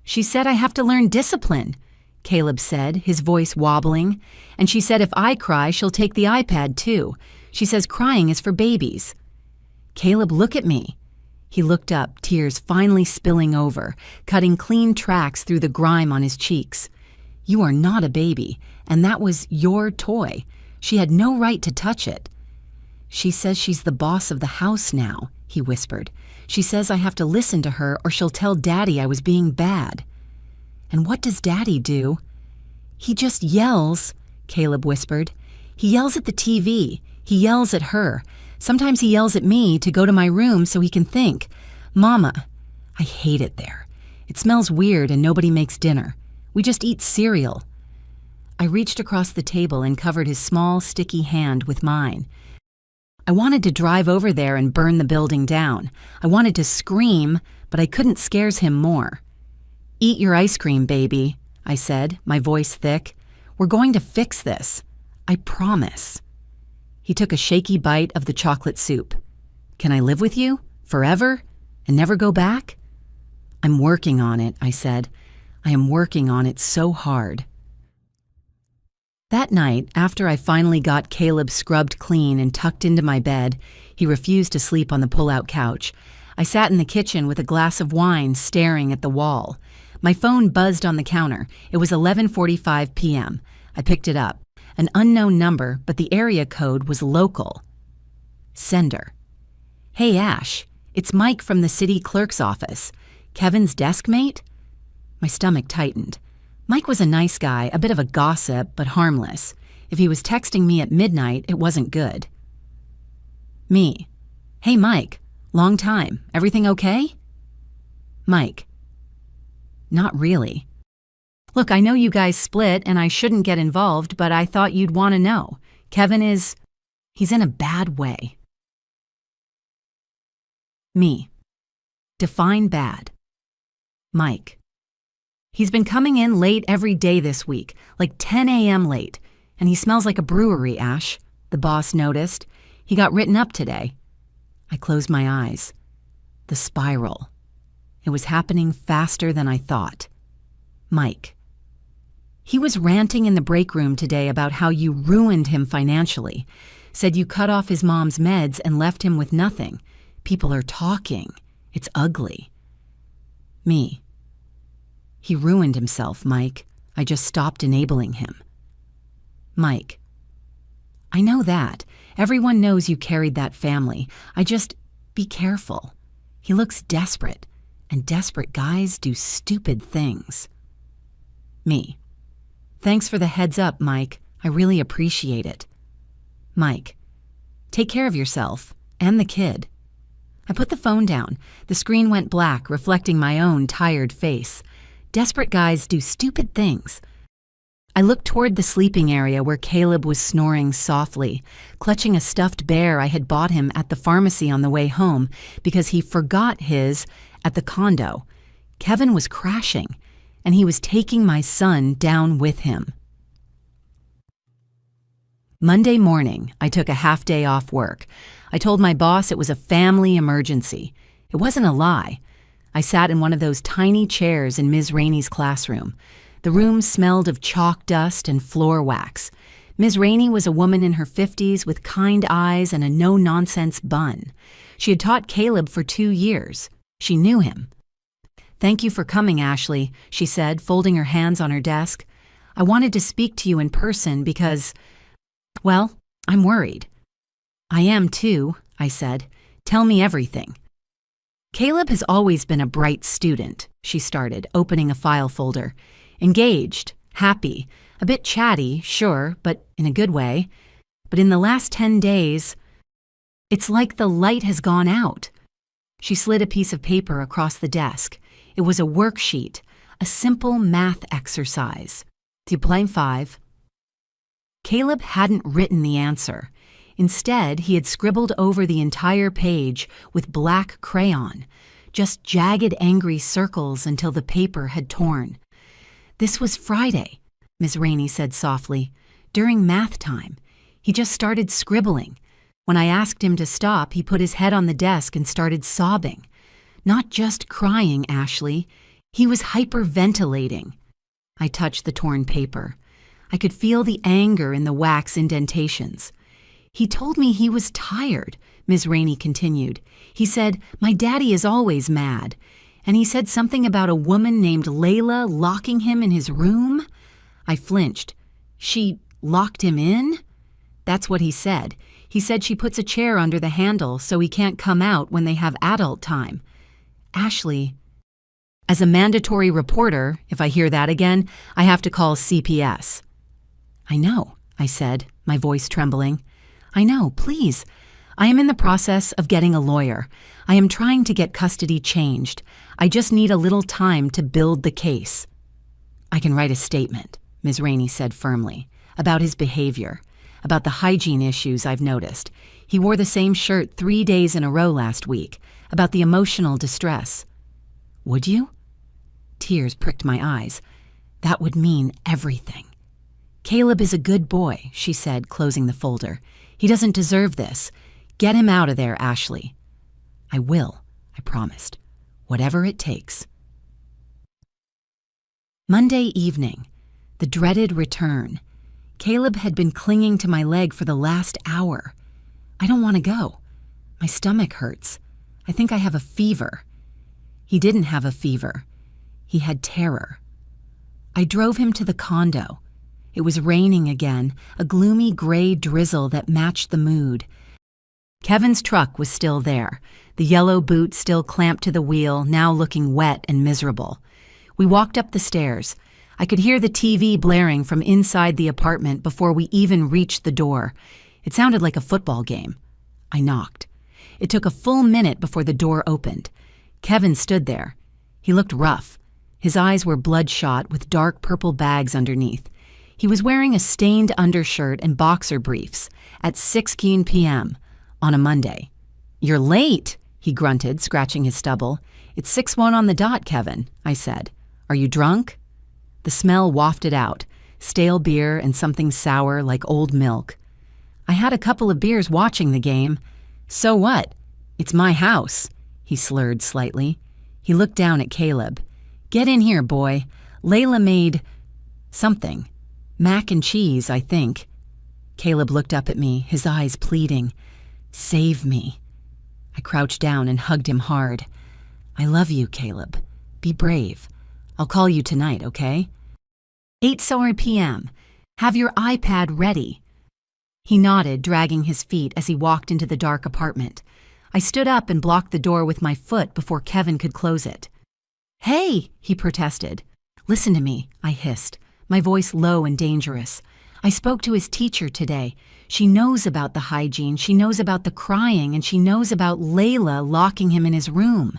"She said I have to learn discipline," Caleb said, his voice wobbling. "And she said if I cry, she'll take the iPad too. She says crying is for babies." "Caleb, look at me." He looked up, tears finally spilling over, cutting clean tracks through the grime on his cheeks. "You are not a baby, and that was your toy. She had no right to touch it." "She says she's the boss of the house now," he whispered. "She says I have to listen to her or she'll tell Daddy I was being bad." "And what does Daddy do?" "He just yells," Caleb whispered. "He yells at the TV. He yells at her. Sometimes he yells at me to go to my room so he can think. Mama, I hate it there. It smells weird and nobody makes dinner. We just eat cereal." I reached across the table and covered his small, sticky hand with mine. I wanted to drive over there and burn the building down. I wanted to scream, but I couldn't scares him more. Eat your ice cream, baby, I said, my voice thick. We're going to fix this. I promise. He took a shaky bite of the chocolate soup. Can I live with you? Forever? And never go back? I'm working on it, I said. I am working on it so hard. That night, after I finally got Caleb scrubbed clean and tucked into my bed, he refused to sleep on the pull-out couch. I sat in the kitchen with a glass of wine staring at the wall. My phone buzzed on the counter. It was 11:45 p.m. I picked it up. An unknown number, but the area code was local. Sender. Hey, Ash. It's Mike from the city clerk's office. Kevin's desk mate? My stomach tightened. Mike was a nice guy, a bit of a gossip, but harmless. If he was texting me at midnight, it wasn't good. Me. Hey, Mike. Long time. Everything okay? Mike. Not really. Look, I know you guys split and I shouldn't get involved, but I thought you'd want to know. Kevin he's in a bad way. Me. Define bad. Mike. He's been coming in late every day this week, like 10 a.m. late, and he smells like a brewery, Ash. The boss noticed. He got written up today. I closed my eyes. The spiral. It was happening faster than I thought. Mike. He was ranting in the break room today about how you ruined him financially. Said you cut off his mom's meds and left him with nothing. People are talking. It's ugly. Me. He ruined himself, Mike. I just stopped enabling him. Mike. I know that. Everyone knows you carried that family. Be careful. He looks desperate, and desperate guys do stupid things. Me. Thanks for the heads up, Mike. I really appreciate it. Mike. Take care of yourself, and the kid. I put the phone down. The screen went black, reflecting my own tired face. Desperate guys do stupid things. I looked toward the sleeping area where Caleb was snoring softly, clutching a stuffed bear I had bought him at the pharmacy on the way home because he forgot his at the condo. Kevin was crashing, and he was taking my son down with him. Monday morning, I took a half day off work. I told my boss it was a family emergency. It wasn't a lie. I sat in one of those tiny chairs in Ms. Rainey's classroom. The room smelled of chalk dust and floor wax. Ms. Rainey was a woman in her 50s with kind eyes and a no-nonsense bun. She had taught Caleb for 2 years. She knew him. Thank you for coming, Ashley, she said, folding her hands on her desk. I wanted to speak to you in person because, well, I'm worried. I am too, I said. Tell me everything. Caleb has always been a bright student, she started, opening a file folder. Engaged, happy, a bit chatty, sure, but in a good way. But in the last 10 days, it's like the light has gone out. She slid a piece of paper across the desk. It was a worksheet, a simple math exercise. Do you play 5? Caleb hadn't written the answer. Instead, he had scribbled over the entire page with black crayon, just jagged, angry circles until the paper had torn. This was Friday, Ms. Rainey said softly, during math time. He just started scribbling. When I asked him to stop, he put his head on the desk and started sobbing. Not just crying, Ashley. He was hyperventilating. I touched the torn paper. I could feel the anger in the wax indentations. He told me he was tired, Ms. Rainey continued. He said, my daddy is always mad. And he said something about a woman named Layla locking him in his room. I flinched. She locked him in? That's what he said. He said she puts a chair under the handle so he can't come out when they have adult time. Ashley, as a mandatory reporter, if I hear that again, I have to call CPS. I know, I said, my voice trembling. I know, please. I am in the process of getting a lawyer. I am trying to get custody changed. I just need a little time to build the case. I can write a statement, Ms. Rainey said firmly, about his behavior, about the hygiene issues I've noticed. He wore the same shirt 3 days in a row last week, about the emotional distress. Would you? Tears pricked my eyes. That would mean everything. "Caleb is a good boy," she said, closing the folder. "He doesn't deserve this. Get him out of there, Ashley." "I will," I promised. "Whatever it takes." Monday evening. The dreaded return. Caleb had been clinging to my leg for the last hour. "I don't want to go. My stomach hurts. I think I have a fever." He didn't have a fever. He had terror. I drove him to the condo. It was raining again, a gloomy gray drizzle that matched the mood. Kevin's truck was still there, the yellow boot still clamped to the wheel, now looking wet and miserable. We walked up the stairs. I could hear the TV blaring from inside the apartment before we even reached the door. It sounded like a football game. I knocked. It took a full minute before the door opened. Kevin stood there. He looked rough. His eyes were bloodshot with dark purple bags underneath. He was wearing a stained undershirt and boxer briefs at 6:00 p.m. on a Monday. "You're late," he grunted, scratching his stubble. "It's 6:01 on the dot, Kevin," I said. "Are you drunk?" The smell wafted out, stale beer and something sour like old milk. "I had a couple of beers watching the game." "So what? It's my house," he slurred slightly. He looked down at Caleb. "Get in here, boy. Layla made something. Mac and cheese, I think." Caleb looked up at me, his eyes pleading. "Save me." I crouched down and hugged him hard. "I love you, Caleb. Be brave. I'll call you tonight, okay?" 8:00 p.m. "Have your iPad ready." He nodded, dragging his feet as he walked into the dark apartment. I stood up and blocked the door with my foot before Kevin could close it. "Hey," he protested. "Listen to me," I hissed, my voice low and dangerous. "I spoke to his teacher today. She knows about the hygiene, she knows about the crying, and she knows about Layla locking him in his room."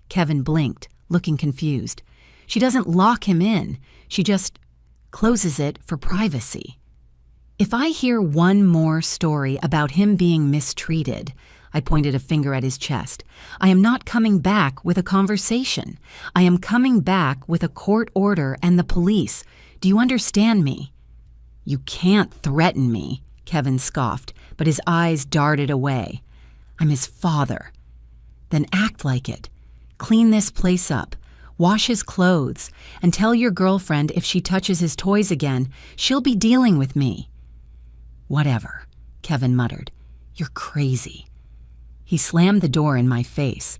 Kevin blinked, looking confused. "She doesn't lock him in. She just closes it for privacy." If I hear one more story about him being mistreated, I pointed a finger at his chest, I am not coming back with a conversation. I am coming back with a court order and the police. Do you understand me? "You can't threaten me," Kevin scoffed, but his eyes darted away. "I'm his father." "Then act like it. Clean this place up. Wash his clothes, and tell your girlfriend if she touches his toys again, she'll be dealing with me." "Whatever," Kevin muttered. "You're crazy." He slammed the door in my face.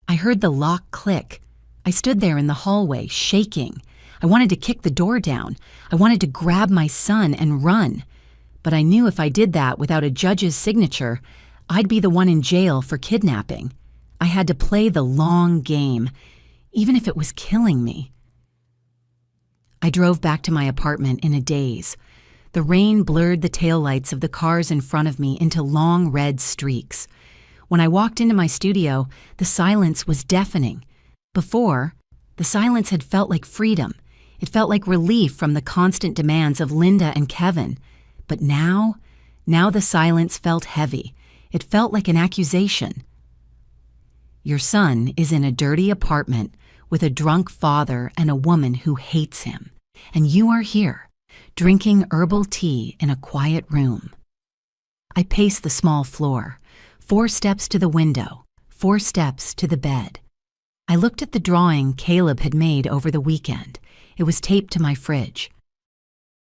I heard the lock click. I stood there in the hallway, shaking. I wanted to kick the door down. I wanted to grab my son and run. But I knew if I did that without a judge's signature, I'd be the one in jail for kidnapping. I had to play the long game, even if it was killing me. I drove back to my apartment in a daze. The rain blurred the taillights of the cars in front of me into long red streaks. When I walked into my studio, the silence was deafening. Before, the silence had felt like freedom. It felt like relief from the constant demands of Linda and Kevin. But now the silence felt heavy. It felt like an accusation. "Your son is in a dirty apartment with a drunk father and a woman who hates him. And you are here, drinking herbal tea in a quiet room." I paced the small floor, 4 steps to the window, 4 steps to the bed. I looked at the drawing Caleb had made over the weekend. It was taped to my fridge.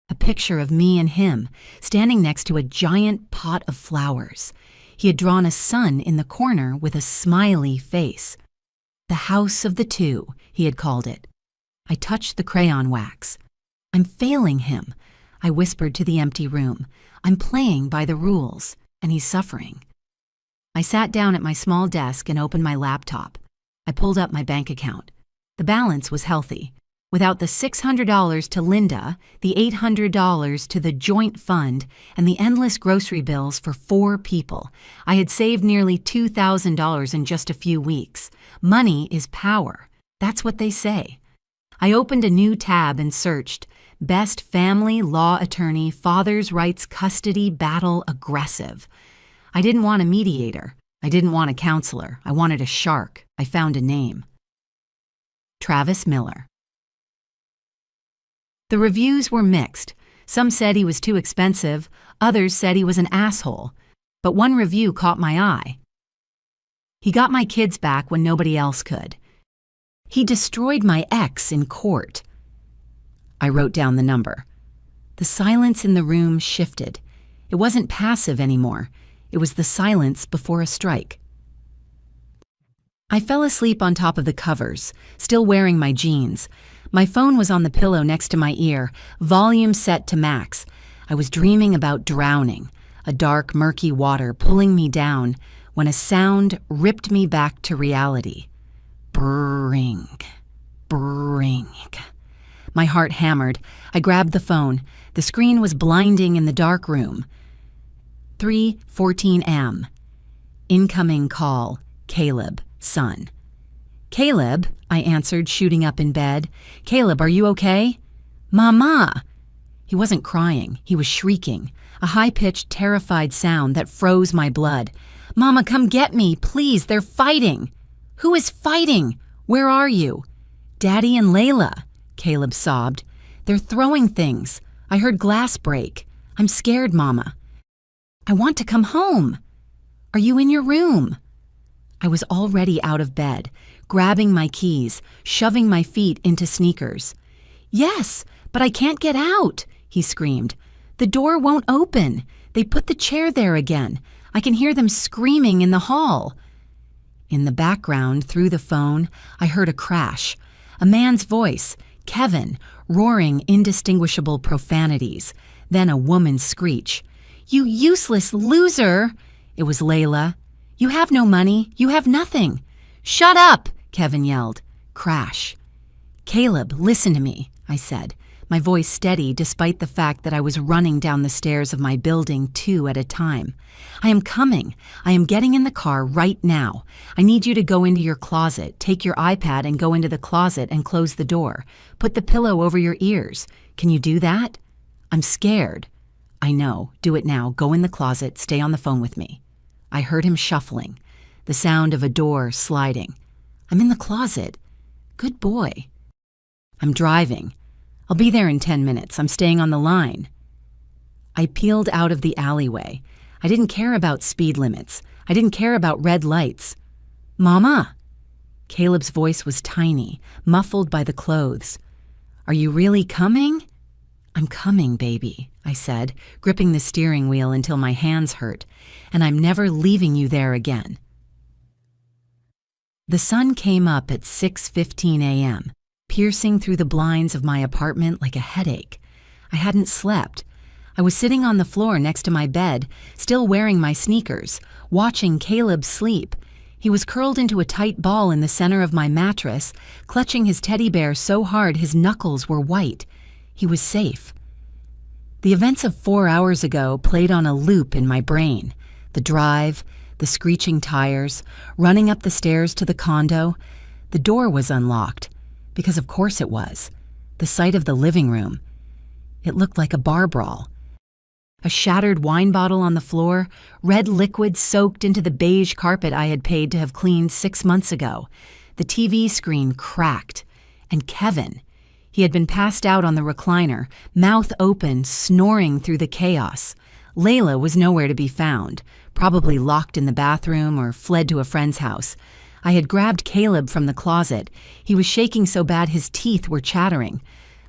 A picture of me and him, standing next to a giant pot of flowers. He had drawn a sun in the corner with a smiley face. "The House of the Two," he had called it. I touched the crayon wax. "I'm failing him," I whispered to the empty room. "I'm playing by the rules, and he's suffering." I sat down at my small desk and opened my laptop. I pulled up my bank account. The balance was healthy. Without the $600 to Linda, the $800 to the joint fund, and the endless grocery bills for 4 people, I had saved nearly $2,000 in just a few weeks. Money is power. That's what they say. I opened a new tab and searched Best Family Law Attorney Father's Rights Custody Battle Aggressive. I didn't want a mediator. I didn't want a counselor. I wanted a shark. I found a name. Travis Miller. The reviews were mixed. Some said he was too expensive, others said he was an asshole. But one review caught my eye. He got my kids back when nobody else could. He destroyed my ex in court. I wrote down the number. The silence in the room shifted. It wasn't passive anymore. It was the silence before a strike. I fell asleep on top of the covers, still wearing my jeans. My phone was on the pillow next to my ear, volume set to max. I was dreaming about drowning, a dark, murky water pulling me down, when a sound ripped me back to reality. Brrring, brrring. My heart hammered. I grabbed the phone. The screen was blinding in the dark room. 3:14 a.m. Incoming call. Caleb, son. Caleb, I answered, shooting up in bed. Caleb, are you okay? Mama! He wasn't crying. He was shrieking, a high-pitched, terrified sound that froze my blood. Mama, come get me, please, they're fighting. Who is fighting? Where are you? Daddy and Layla, Caleb sobbed. They're throwing things. I heard glass break. I'm scared, Mama. I want to come home. Are you in your room? I was already out of bed, grabbing my keys, shoving my feet into sneakers. Yes, but I can't get out, he screamed. The door won't open. They put the chair there again. I can hear them screaming in the hall. In the background, through the phone, I heard a crash. A man's voice, Kevin, roaring indistinguishable profanities. Then a woman's screech. You useless loser! It was Layla. You have no money. You have nothing. Shut up, Kevin yelled. Crash. Caleb, listen to me, I said, my voice steady despite the fact that I was running down the stairs of my building 2 at a time. I am coming. I am getting in the car right now. I need you to go into your closet, take your iPad and go into the closet and close the door. Put the pillow over your ears. Can you do that? I'm scared. I know. Do it now. Go in the closet. Stay on the phone with me. I heard him shuffling, the sound of a door sliding. I'm in the closet. Good boy. I'm driving. I'll be there in 10 minutes. I'm staying on the line. I peeled out of the alleyway. I didn't care about speed limits. I didn't care about red lights. Mama! Caleb's voice was tiny, muffled by the clothes. Are you really coming? I'm coming, baby, I said, gripping the steering wheel until my hands hurt, and I'm never leaving you there again. The sun came up at 6:15 a.m., piercing through the blinds of my apartment like a headache. I hadn't slept. I was sitting on the floor next to my bed, still wearing my sneakers, watching Caleb sleep. He was curled into a tight ball in the center of my mattress, clutching his teddy bear so hard his knuckles were white. He was safe. The events of 4 hours ago played on a loop in my brain. The drive, the screeching tires, running up the stairs to the condo. The door was unlocked, because of course it was. The sight of the living room. It looked like a bar brawl. A shattered wine bottle on the floor, red liquid soaked into the beige carpet I had paid to have cleaned 6 months ago. The TV screen cracked. And Kevin. He had been passed out on the recliner, mouth open, snoring through the chaos. Layla was nowhere to be found, probably locked in the bathroom or fled to a friend's house. I had grabbed Caleb from the closet. He was shaking so bad his teeth were chattering.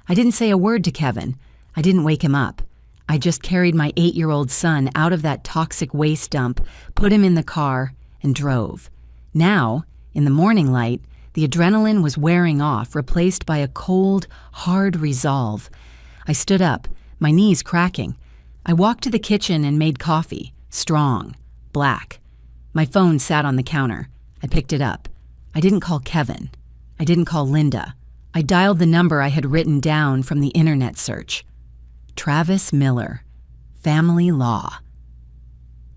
I didn't say a word to Kevin. I didn't wake him up. I just carried my 8-year-old son out of that toxic waste dump, put him in the car, and drove. Now, in the morning light, the adrenaline was wearing off, replaced by a cold, hard resolve. I stood up, my knees cracking. I walked to the kitchen and made coffee, strong, black. My phone sat on the counter. I picked it up. I didn't call Kevin. I didn't call Linda. I dialed the number I had written down from the internet search. Travis Miller, Family Law.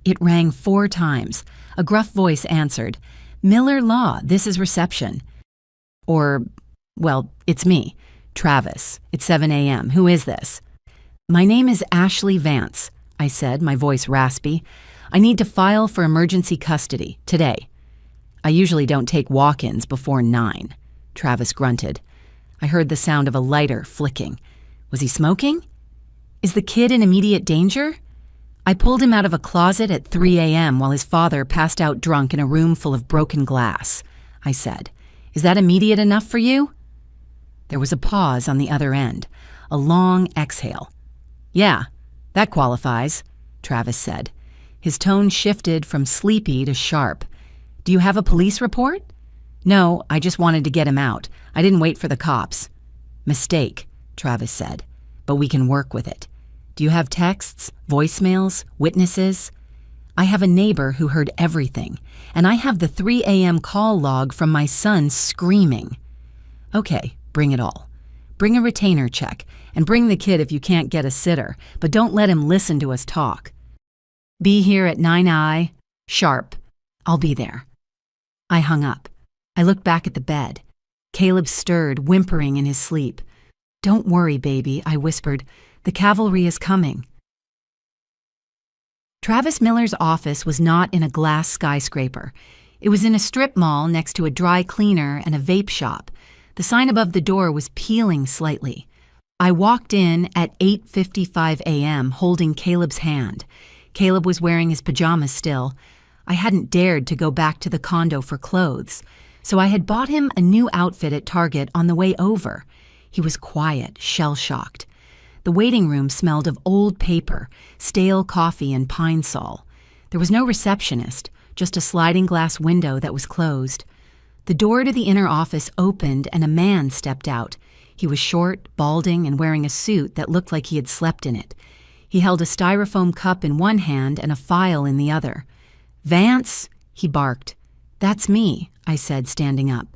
It rang 4 times. A gruff voice answered, Miller Law, this is reception. Or, well, it's me, Travis. It's 7 a.m. Who is this? My name is Ashley Vance, I said, my voice raspy. I need to file for emergency custody, today. I usually don't take walk-ins before 9. Travis grunted. I heard the sound of a lighter flicking. Was he smoking? Is the kid in immediate danger? I pulled him out of a closet at 3 a.m. while his father passed out drunk in a room full of broken glass, I said. Is that immediate enough for you? There was a pause on the other end, a long exhale. Yeah, that qualifies, Travis said. His tone shifted from sleepy to sharp. Do you have a police report? No, I just wanted to get him out. I didn't wait for the cops. Mistake, Travis said, but we can work with it. Do you have texts, voicemails, witnesses? I have a neighbor who heard everything, and I have the 3 a.m. call log from my son screaming. Okay, bring it all. Bring a retainer check, and bring the kid if you can't get a sitter, but don't let him listen to us talk. Be here at 9 sharp. I'll be there. I hung up. I looked back at the bed. Caleb stirred, whimpering in his sleep. Don't worry, baby, I whispered. The cavalry is coming. Travis Miller's office was not in a glass skyscraper. It was in a strip mall next to a dry cleaner and a vape shop. The sign above the door was peeling slightly. I walked in at 8:55 a.m. holding Caleb's hand. Caleb was wearing his pajamas still. I hadn't dared to go back to the condo for clothes, so I had bought him a new outfit at Target on the way over. He was quiet, shell-shocked. The waiting room smelled of old paper, stale coffee, and pine sol. There was no receptionist, just a sliding glass window that was closed. The door to the inner office opened and a man stepped out. He was short, balding, and wearing a suit that looked like he had slept in it. He held a styrofoam cup in one hand and a file in the other. Vance, he barked. That's me, I said, standing up.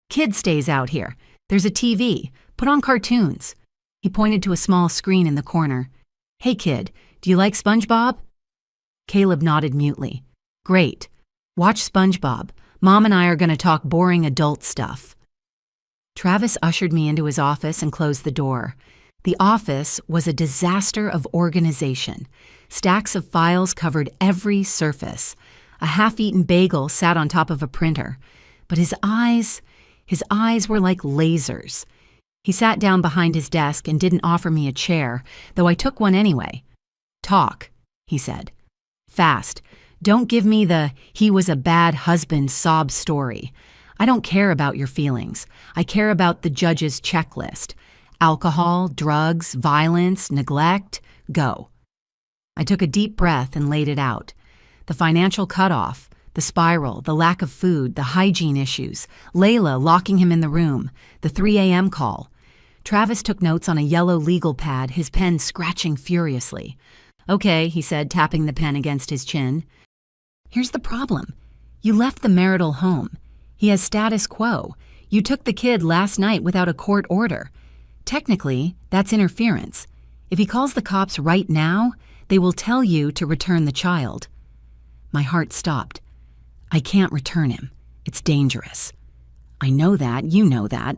Kid stays out here. There's a TV. Put on cartoons. He pointed to a small screen in the corner. Hey, kid, do you like SpongeBob? Caleb nodded mutely. Great. Watch SpongeBob. Mom and I are going to talk boring adult stuff. Travis ushered me into his office and closed the door. The office was a disaster of organization. Stacks of files covered every surface. A half-eaten bagel sat on top of a printer. But his eyes were like lasers. He sat down behind his desk and didn't offer me a chair, though I took one anyway. Talk, he said. Fast. Don't give me the he was a bad husband sob story. I don't care about your feelings. I care about the judge's checklist. Alcohol, drugs, violence, neglect, go. I took a deep breath and laid it out. The financial cutoff, the spiral, the lack of food, the hygiene issues, Layla locking him in the room, the 3 a.m. call. Travis took notes on a yellow legal pad, his pen scratching furiously. Okay, he said, tapping the pen against his chin. Here's the problem. You left the marital home. He has status quo. You took the kid last night without a court order. Technically, that's interference. If he calls the cops right now, they will tell you to return the child. My heart stopped. I can't return him. It's dangerous. I know that, you know that.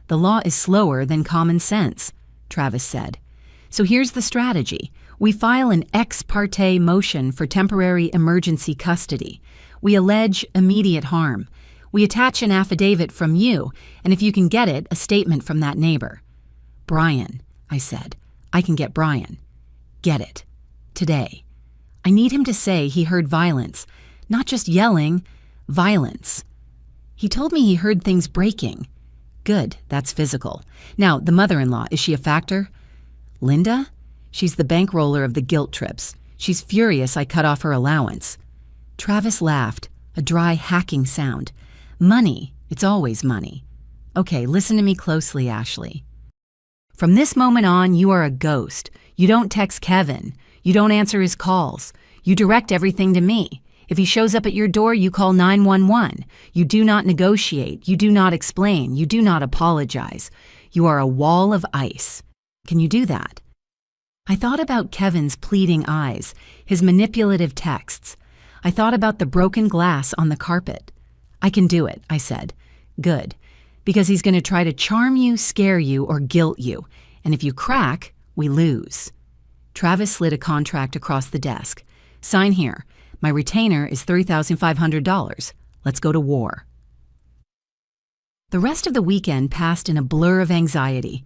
The law is slower than common sense, Travis said. So here's the strategy. We file an ex parte motion for temporary emergency custody. We allege immediate harm. We attach an affidavit from you, and if you can get it, a statement from that neighbor. Brian, I said. I can get Brian. Get it. Today. I need him to say he heard violence. Not just yelling, violence. He told me he heard things breaking. Good, that's physical. Now, the mother-in-law, is she a factor? Linda? She's the bankroller of the guilt trips. She's furious I cut off her allowance. Travis laughed, a dry hacking sound. Money, it's always money. Okay, listen to me closely, Ashley. From this moment on, you are a ghost. You don't text Kevin. You don't answer his calls. You direct everything to me. If he shows up at your door, you call 911. You do not negotiate. You do not explain. You do not apologize. You are a wall of ice. Can you do that? I thought about Kevin's pleading eyes, his manipulative texts. I thought about the broken glass on the carpet. I can do it, I said. Good. Because he's going to try to charm you, scare you, or guilt you. And if you crack, we lose. Travis slid a contract across the desk. Sign here. My retainer is $3,500. Let's go to war. The rest of the weekend passed in a blur of anxiety.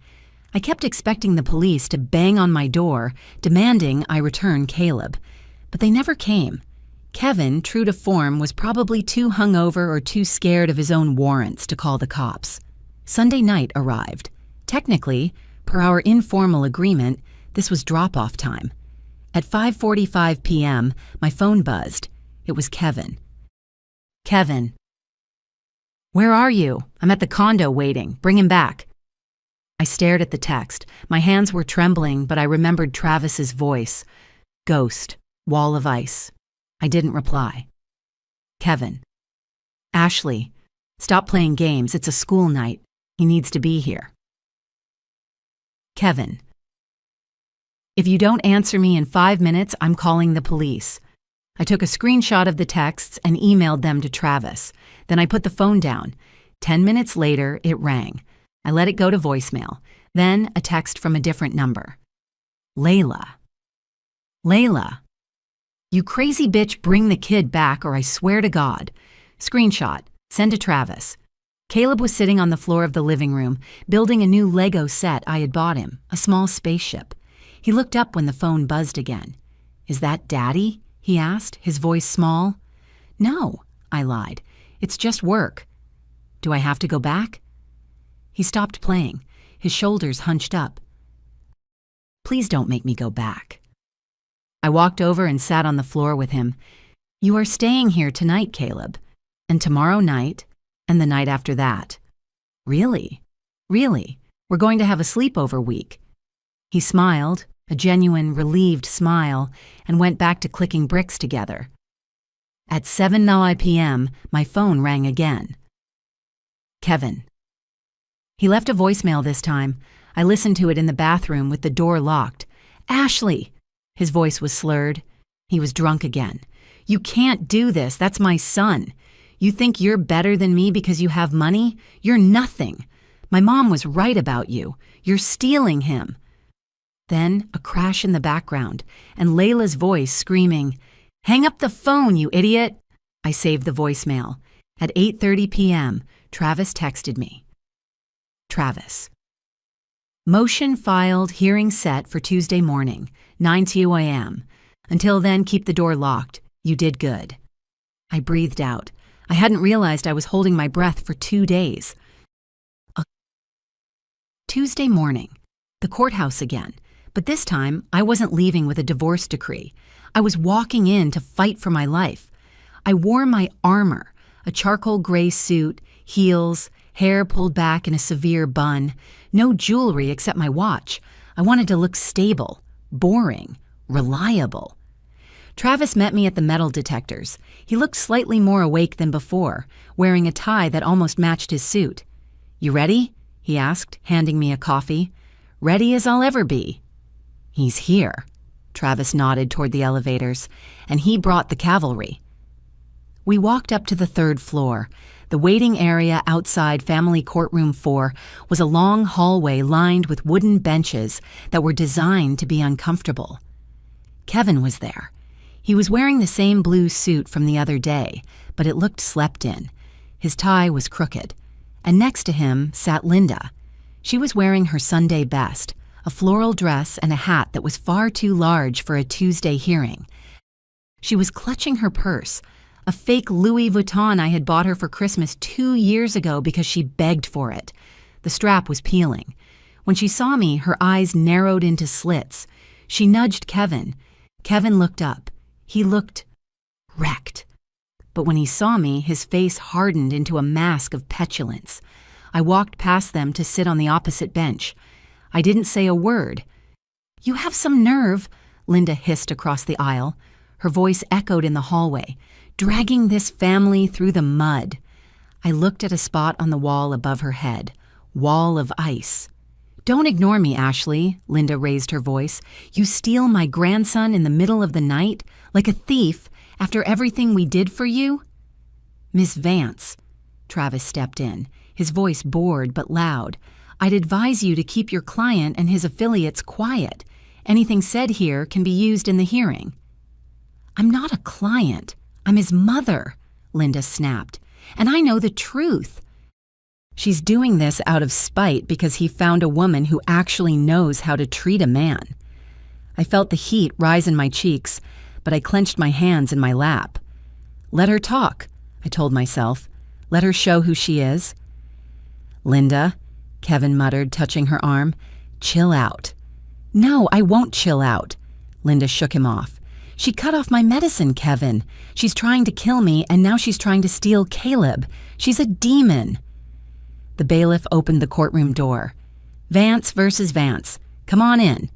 I kept expecting the police to bang on my door, demanding I return Caleb. But they never came. Kevin, true to form, was probably too hungover or too scared of his own warrants to call the cops. Sunday night arrived. Technically, per our informal agreement, this was drop-off time. At 5:45 p.m., my phone buzzed. It was Kevin. Kevin. Where are you? I'm at the condo waiting. Bring him back. I stared at the text. My hands were trembling, but I remembered Travis's voice. Ghost. Wall of ice. I didn't reply. Kevin. Ashley. Stop playing games. It's a school night. He needs to be here. Kevin. If you don't answer me in 5 minutes, I'm calling the police. I took a screenshot of the texts and emailed them to Travis. Then I put the phone down. 10 minutes later, it rang. I let it go to voicemail. Then a text from a different number. Layla. Layla. You crazy bitch, bring the kid back or I swear to God. Screenshot. Send to Travis. Caleb was sitting on the floor of the living room, building a new Lego set I had bought him, a small spaceship. He looked up when the phone buzzed again. Is that Daddy? He asked, his voice small. No, I lied. It's just work. Do I have to go back? He stopped playing, his shoulders hunched up. Please don't make me go back. I walked over and sat on the floor with him. You are staying here tonight, Caleb, and tomorrow night, and the night after that. Really? Really? We're going to have a sleepover week. He smiled, a genuine, relieved smile, and went back to clicking bricks together. At 7:09 p.m., my phone rang again. Kevin. He left a voicemail this time. I listened to it in the bathroom with the door locked. Ashley! His voice was slurred. He was drunk again. You can't do this. That's my son. You think you're better than me because you have money? You're nothing. My mom was right about you. You're stealing him. Then a crash in the background, and Layla's voice screaming, Hang up the phone, you idiot! I saved the voicemail. At 8:30 p.m., Travis texted me. Travis. Motion filed, hearing set for Tuesday morning, 9:02 a.m. Until then, keep the door locked. You did good. I breathed out. I hadn't realized I was holding my breath for 2 days. Tuesday morning, the courthouse again. But this time, I wasn't leaving with a divorce decree. I was walking in to fight for my life. I wore my armor, a charcoal gray suit, heels, hair pulled back in a severe bun, no jewelry except my watch. I wanted to look stable, boring, reliable. Travis met me at the metal detectors. He looked slightly more awake than before, wearing a tie that almost matched his suit. You ready? He asked, handing me a coffee. Ready as I'll ever be. He's here. Travis nodded toward the elevators, and he brought the cavalry. We walked up to the 3rd floor. The waiting area outside Family Courtroom 4 was a long hallway lined with wooden benches that were designed to be uncomfortable. Kevin was there. He was wearing the same blue suit from the other day, but it looked slept in. His tie was crooked. And next to him sat Linda. She was wearing her Sunday best, a floral dress and a hat that was far too large for a Tuesday hearing. She was clutching her purse, a fake Louis Vuitton I had bought her for Christmas 2 years ago because she begged for it. The strap was peeling. When she saw me, her eyes narrowed into slits. She nudged Kevin. Kevin looked up. He looked wrecked. But when he saw me, his face hardened into a mask of petulance. I walked past them to sit on the opposite bench. I didn't say a word. You have some nerve, Linda hissed across the aisle. Her voice echoed in the hallway, dragging this family through the mud. I looked at a spot on the wall above her head. Wall of ice. Don't ignore me, Ashley, Linda raised her voice. You steal my grandson in the middle of the night, like a thief, after everything we did for you? Miss Vance. Travis stepped in, his voice bored but loud. I'd advise you to keep your client and his affiliates quiet. Anything said here can be used in the hearing. I'm not a client. I'm his mother, Linda snapped. And I know the truth. She's doing this out of spite because he found a woman who actually knows how to treat a man. I felt the heat rise in my cheeks, but I clenched my hands in my lap. Let her talk, I told myself. Let her show who she is. Linda, Kevin muttered, touching her arm. Chill out. No, I won't chill out. Linda shook him off. She cut off my medicine, Kevin. She's trying to kill me, and now she's trying to steal Caleb. She's a demon. The bailiff opened the courtroom door. Vance versus Vance. Come on in.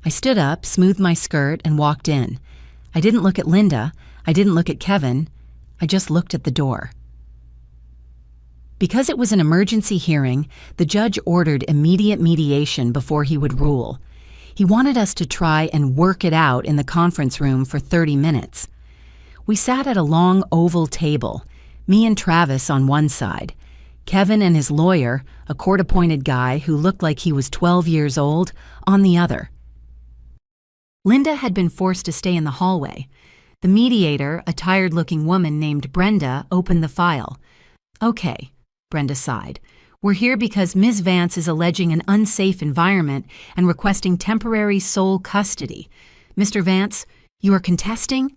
I stood up, smoothed my skirt, and walked in. I didn't look at Linda. I didn't look at Kevin. I just looked at the door. Because it was an emergency hearing, the judge ordered immediate mediation before he would rule. He wanted us to try and work it out in the conference room for 30 minutes. We sat at a long oval table, me and Travis on one side, Kevin and his lawyer, a court-appointed guy who looked like he was 12 years old, on the other. Linda had been forced to stay in the hallway. The mediator, a tired-looking woman named Brenda, opened the file. Okay, Brenda sighed. We're here because Ms. Vance is alleging an unsafe environment and requesting temporary sole custody. Mr. Vance, you are contesting?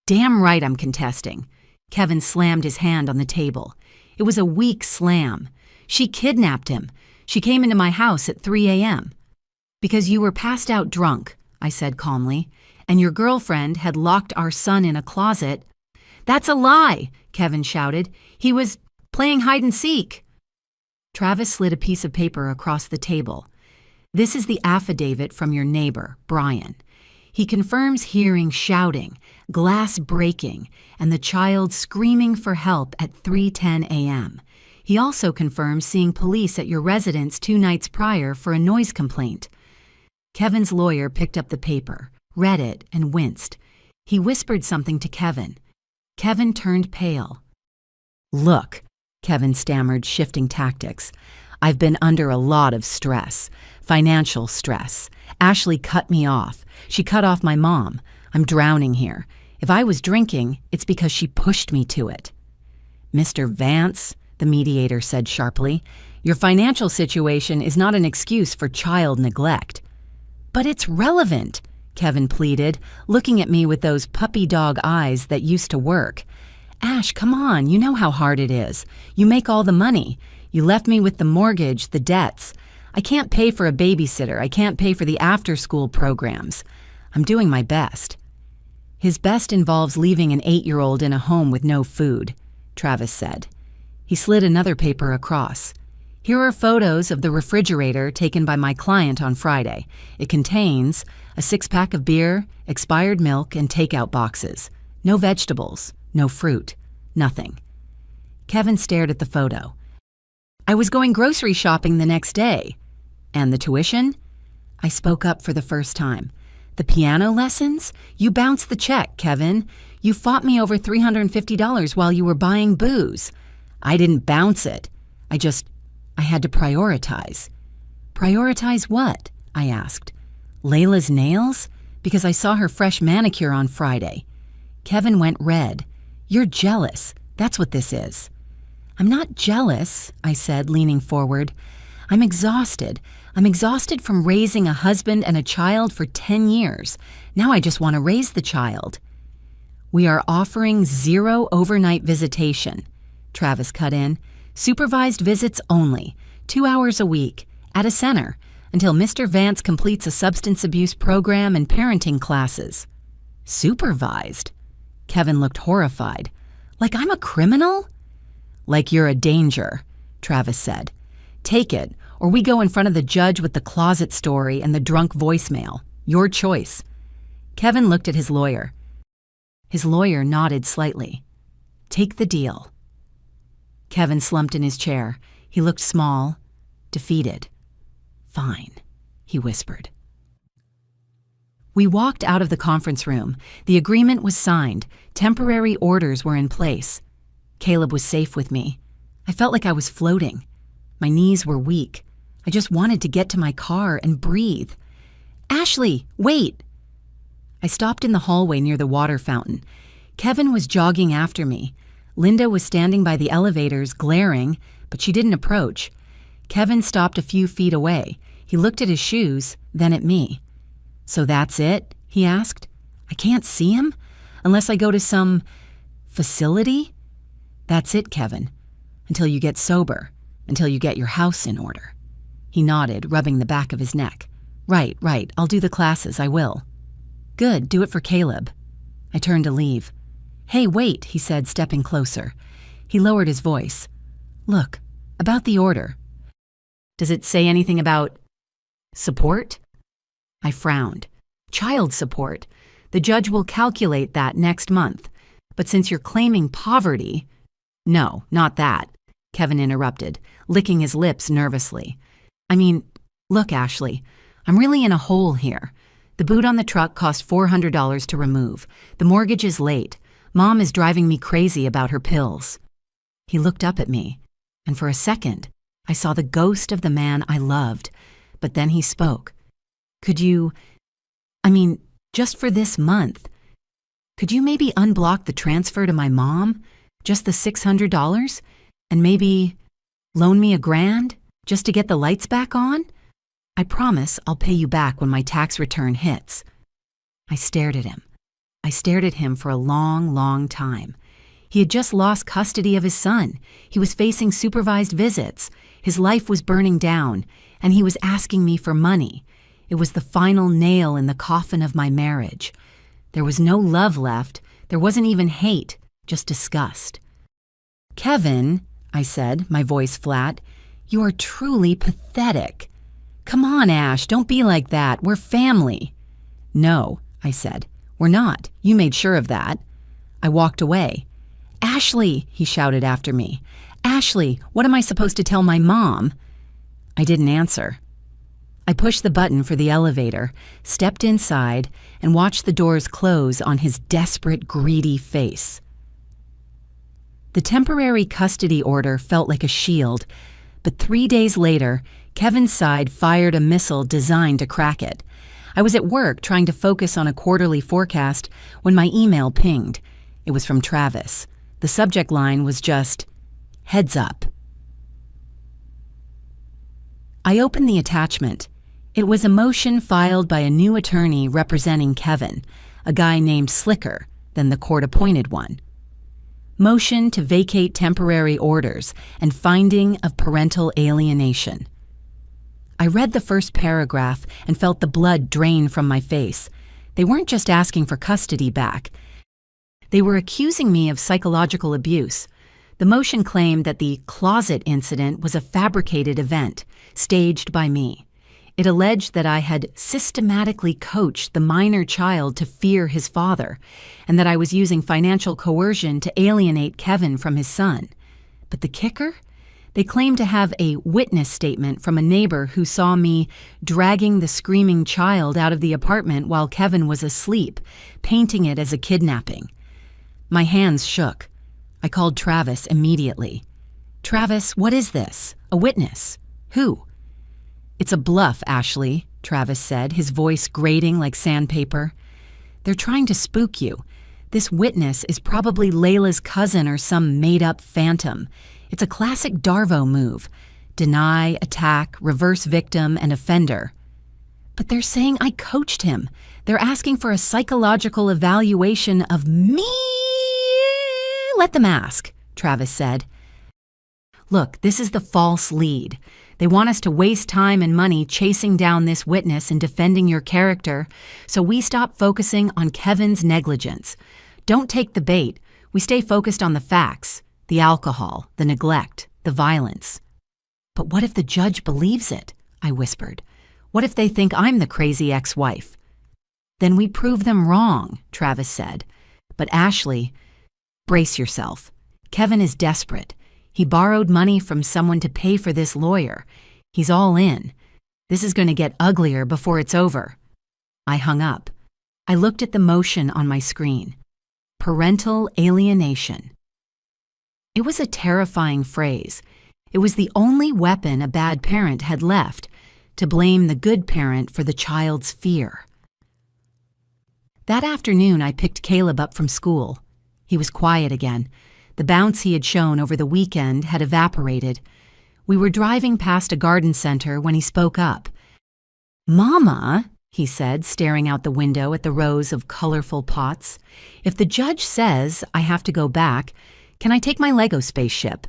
Damn right I'm contesting. Kevin slammed his hand on the table. It was a weak slam. She kidnapped him. She came into my house at 3 a.m. Because you were passed out drunk, I said calmly, and your girlfriend had locked our son in a closet. That's a lie, Kevin shouted. He was playing hide and seek. Travis slid a piece of paper across the table. This is the affidavit from your neighbor, Brian. He confirms hearing shouting, glass breaking, and the child screaming for help at 3:10 a.m. He also confirms seeing police at your residence 2 nights prior for a noise complaint. Kevin's lawyer picked up the paper, read it, and winced. He whispered something to Kevin. Kevin turned pale. Look, Kevin stammered, shifting tactics. I've been under a lot of stress, financial stress. Ashley cut me off. She cut off my mom. I'm drowning here. If I was drinking, it's because she pushed me to it. Mr. Vance, the mediator said sharply, your financial situation is not an excuse for child neglect. But it's relevant, Kevin pleaded, looking at me with those puppy dog eyes that used to work. Ash, come on, you know how hard it is. You make all the money. You left me with the mortgage, the debts. I can't pay for a babysitter. I can't pay for the after-school programs. I'm doing my best. His best involves leaving an 8-year-old in a home with no food, Travis said. He slid another paper across. Here are photos of the refrigerator taken by my client on Friday. It contains a 6-pack of beer, expired milk, and takeout boxes. No vegetables, no fruit, nothing. Kevin stared at the photo. I was going grocery shopping the next day. And the tuition? I spoke up for the first time. The piano lessons? You bounced the check, Kevin. You fought me over $350 while you were buying booze. I didn't bounce it. I had to prioritize. Prioritize what? I asked. Layla's nails? Because I saw her fresh manicure on Friday. Kevin went red. You're jealous. That's what this is. I'm not jealous, I said, leaning forward. I'm exhausted. I'm exhausted from raising a husband and a child for 10 years. Now I just want to raise the child. We are offering 0 overnight visitation, Travis cut in. Supervised visits only, 2 hours a week, at a center, until Mr. Vance completes a substance abuse program and parenting classes. Supervised? Kevin looked horrified. Like I'm a criminal? Like you're a danger, Travis said. Take it, or we go in front of the judge with the closet story and the drunk voicemail. Your choice. Kevin looked at his lawyer. His lawyer nodded slightly. Take the deal. Kevin slumped in his chair. He looked small, defeated. Fine, he whispered. We walked out of the conference room. The agreement was signed. Temporary orders were in place. Caleb was safe with me. I felt like I was floating. My knees were weak. I just wanted to get to my car and breathe. Ashley, wait! I stopped in the hallway near the water fountain. Kevin was jogging after me. Linda was standing by the elevators, glaring, but she didn't approach. Kevin stopped a few feet away. He looked at his shoes, then at me. "So that's it?" he asked. "I can't see him? Unless I go to some facility?" "That's it, Kevin. Until you get sober. Until you get your house in order." He nodded, rubbing the back of his neck. Right. I'll do the classes, I will." "Good, do it for Caleb." I turned to leave. "Hey, wait," he said, stepping closer. He lowered his voice. "Look, about the order. Does it say anything about support?" I frowned. "Child support. The judge will calculate that next month. But since you're claiming poverty—" "No, not that," Kevin interrupted, licking his lips nervously. "I mean, look, Ashley, I'm really in a hole here. The boot on the truck cost $400 to remove. The mortgage is late. Mom is driving me crazy about her pills." He looked up at me, and for a second, I saw the ghost of the man I loved. But then he spoke. Just for this month, could you maybe unblock the transfer to my mom? Just the $600? And maybe loan me $1,000 just to get the lights back on? I promise I'll pay you back when my tax return hits." I stared at him. I stared at him for a long, long time. He had just lost custody of his son. He was facing supervised visits. His life was burning down, and he was asking me for money. It was the final nail in the coffin of my marriage. There was no love left. There wasn't even hate, just disgust. "Kevin," I said, my voice flat, "you are truly pathetic. Come on, Ash, don't be like that. We're family." "No," I said, "we're not. You made sure of that." I walked away. "Ashley," he shouted after me. "Ashley, what am I supposed to tell my mom?" I didn't answer. I pushed the button for the elevator, stepped inside, and watched the doors close on his desperate, greedy face. The temporary custody order felt like a shield, but 3 days later, Kevin's side fired a missile designed to crack it. I was at work trying to focus on a quarterly forecast when my email pinged. It was from Travis. The subject line was just, "Heads up." I opened the attachment. It was a motion filed by a new attorney representing Kevin, a guy named Slicker, then the court-appointed one. Motion to vacate temporary orders and finding of parental alienation. I read the first paragraph and felt the blood drain from my face. They weren't just asking for custody back. They were accusing me of psychological abuse. The motion claimed that the closet incident was a fabricated event, staged by me. It alleged that I had systematically coached the minor child to fear his father, and that I was using financial coercion to alienate Kevin from his son. But the kicker? They claimed to have a witness statement from a neighbor who saw me dragging the screaming child out of the apartment while Kevin was asleep, painting it as a kidnapping. My hands shook. I called Travis immediately. "Travis, what is this? A witness? Who?" "It's a bluff, Ashley," Travis said, his voice grating like sandpaper. "They're trying to spook you. This witness is probably Layla's cousin or some made-up phantom. It's a classic Darvo move. Deny, attack, reverse victim, and offender." "But they're saying I coached him. They're asking for a psychological evaluation of me." "Let them ask," Travis said. "Look, this is the false lead. They want us to waste time and money chasing down this witness and defending your character, so we stop focusing on Kevin's negligence. Don't take the bait. We stay focused on the facts, the alcohol, the neglect, the violence." "But what if the judge believes it?" I whispered. "What if they think I'm the crazy ex-wife?" "Then we prove them wrong," Travis said. "But Ashley, brace yourself. Kevin is desperate. He borrowed money from someone to pay for this lawyer. He's all in. This is going to get uglier before it's over." I hung up. I looked at the motion on my screen. Parental alienation. It was a terrifying phrase. It was the only weapon a bad parent had left, to blame the good parent for the child's fear. That afternoon, I picked Caleb up from school. He was quiet again. The bounce he had shown over the weekend had evaporated. We were driving past a garden center when he spoke up. "Mama," he said, staring out the window at the rows of colorful pots, "if the judge says I have to go back, can I take my Lego spaceship?"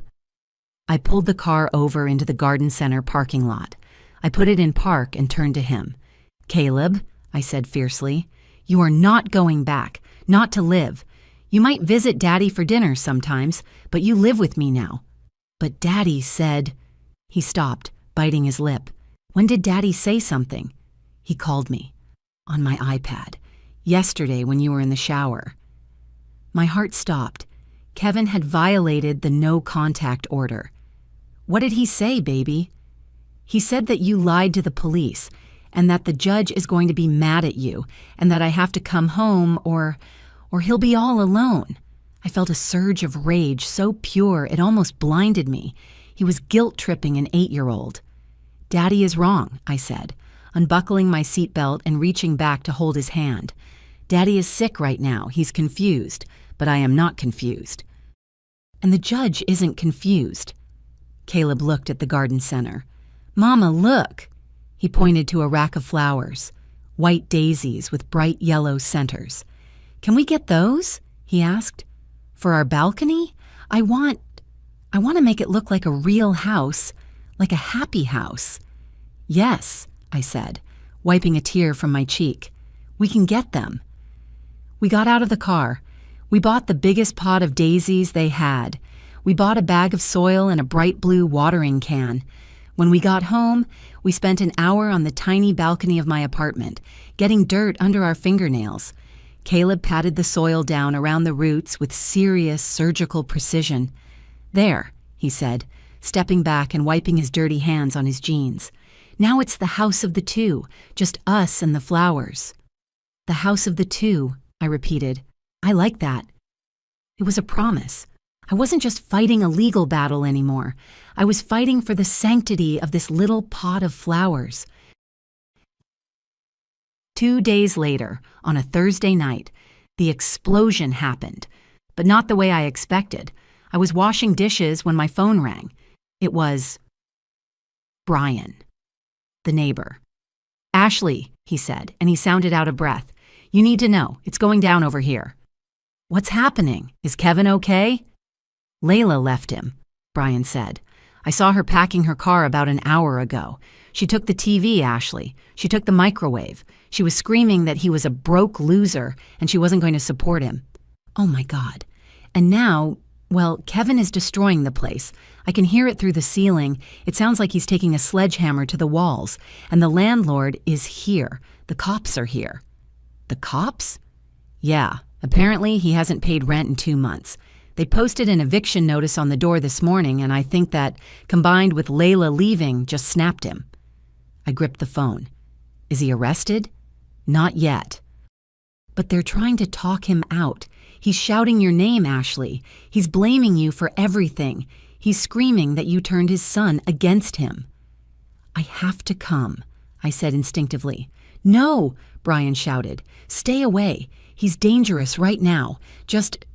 I pulled the car over into the garden center parking lot. I put it in park and turned to him. "Caleb," I said fiercely, "you are not going back, not to live. You might visit Daddy for dinner sometimes, but you live with me now." "But Daddy said—" He stopped, biting his lip. "When did Daddy say something?" "He called me. On my iPad. Yesterday when you were in the shower." My heart stopped. Kevin had violated the no-contact order. "What did he say, baby?" "He said that you lied to the police, and that the judge is going to be mad at you, and that I have to come home or he'll be all alone." I felt a surge of rage so pure it almost blinded me. He was guilt-tripping an 8-year-old. "Daddy is wrong," I said, unbuckling my seatbelt and reaching back to hold his hand. "Daddy is sick right now. He's confused, but I am not confused." "And the judge isn't confused." Caleb looked at the garden center. "Mama, look." He pointed to a rack of flowers, white daisies with bright yellow centers. "Can we get those?" he asked. "For our balcony? I want to make it look like a real house, like a happy house." "Yes," I said, wiping a tear from my cheek. "We can get them." We got out of the car. We bought the biggest pot of daisies they had. We bought a bag of soil and a bright blue watering can. When we got home, we spent an hour on the tiny balcony of my apartment, getting dirt under our fingernails. Caleb patted the soil down around the roots with serious surgical precision. "There," he said, stepping back and wiping his dirty hands on his jeans. "Now it's the house of the two, just us and the flowers." "The house of the two," I repeated. "I like that." It was a promise. I wasn't just fighting a legal battle anymore. I was fighting for the sanctity of this little pot of flowers. 2 days later, on a Thursday night, the explosion happened, but not the way I expected. I was washing dishes when my phone rang. It was Brian, the neighbor. "Ashley," he said, and he sounded out of breath. "You need to know. It's going down over here." "What's happening? Is Kevin okay?" "Layla left him," Brian said. "I saw her packing her car about an hour ago. She took the TV, Ashley. She took the microwave. She was screaming that he was a broke loser and she wasn't going to support him." Oh my God. And now, well, Kevin is destroying the place. I can hear it through the ceiling. It sounds like he's taking a sledgehammer to the walls. And the landlord is here. The cops are here. The cops? Yeah, apparently he hasn't paid rent in 2 months. They posted an eviction notice on the door this morning, and I think that, combined with Layla leaving, just snapped him. I gripped the phone. Is he arrested? Not yet. But they're trying to talk him out. He's shouting your name, Ashley. He's blaming you for everything. He's screaming that you turned his son against him. I have to come, I said instinctively. No, Brian shouted. Stay away. He's dangerous right now. Just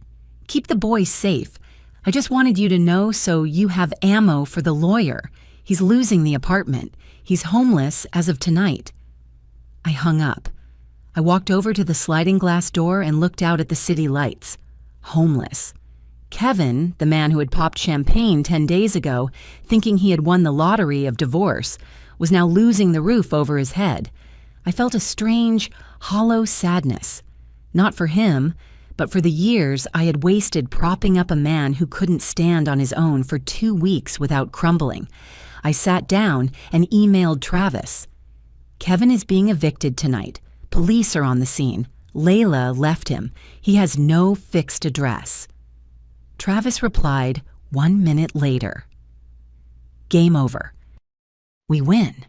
keep the boy safe. I just wanted you to know so you have ammo for the lawyer. He's losing the apartment. He's homeless as of tonight. I hung up. I walked over to the sliding glass door and looked out at the city lights. Homeless. Kevin, the man who had popped champagne 10 days ago, thinking he had won the lottery of divorce, was now losing the roof over his head. I felt a strange, hollow sadness. Not for him, but for the years I had wasted propping up a man who couldn't stand on his own for 2 weeks without crumbling. I sat down and emailed Travis. Kevin is being evicted tonight. Police are on the scene. Layla left him. He has no fixed address. Travis replied 1 minute later. Game over. We win.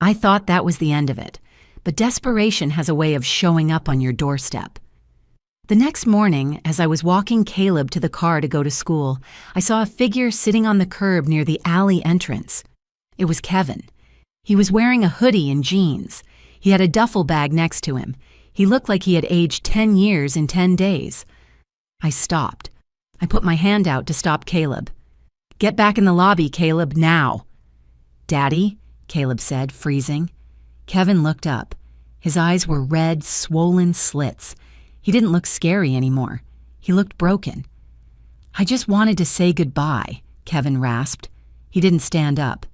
I thought that was the end of it, but desperation has a way of showing up on your doorstep. The next morning, as I was walking Caleb to the car to go to school, I saw a figure sitting on the curb near the alley entrance. It was Kevin. He was wearing a hoodie and jeans. He had a duffel bag next to him. He looked like he had aged 10 years in 10 days. I stopped. I put my hand out to stop Caleb. Get back in the lobby, Caleb, now. Daddy, Caleb said, freezing. Kevin looked up. His eyes were red, swollen slits. He didn't look scary anymore. He looked broken. I just wanted to say goodbye, Kevin rasped. He didn't stand up.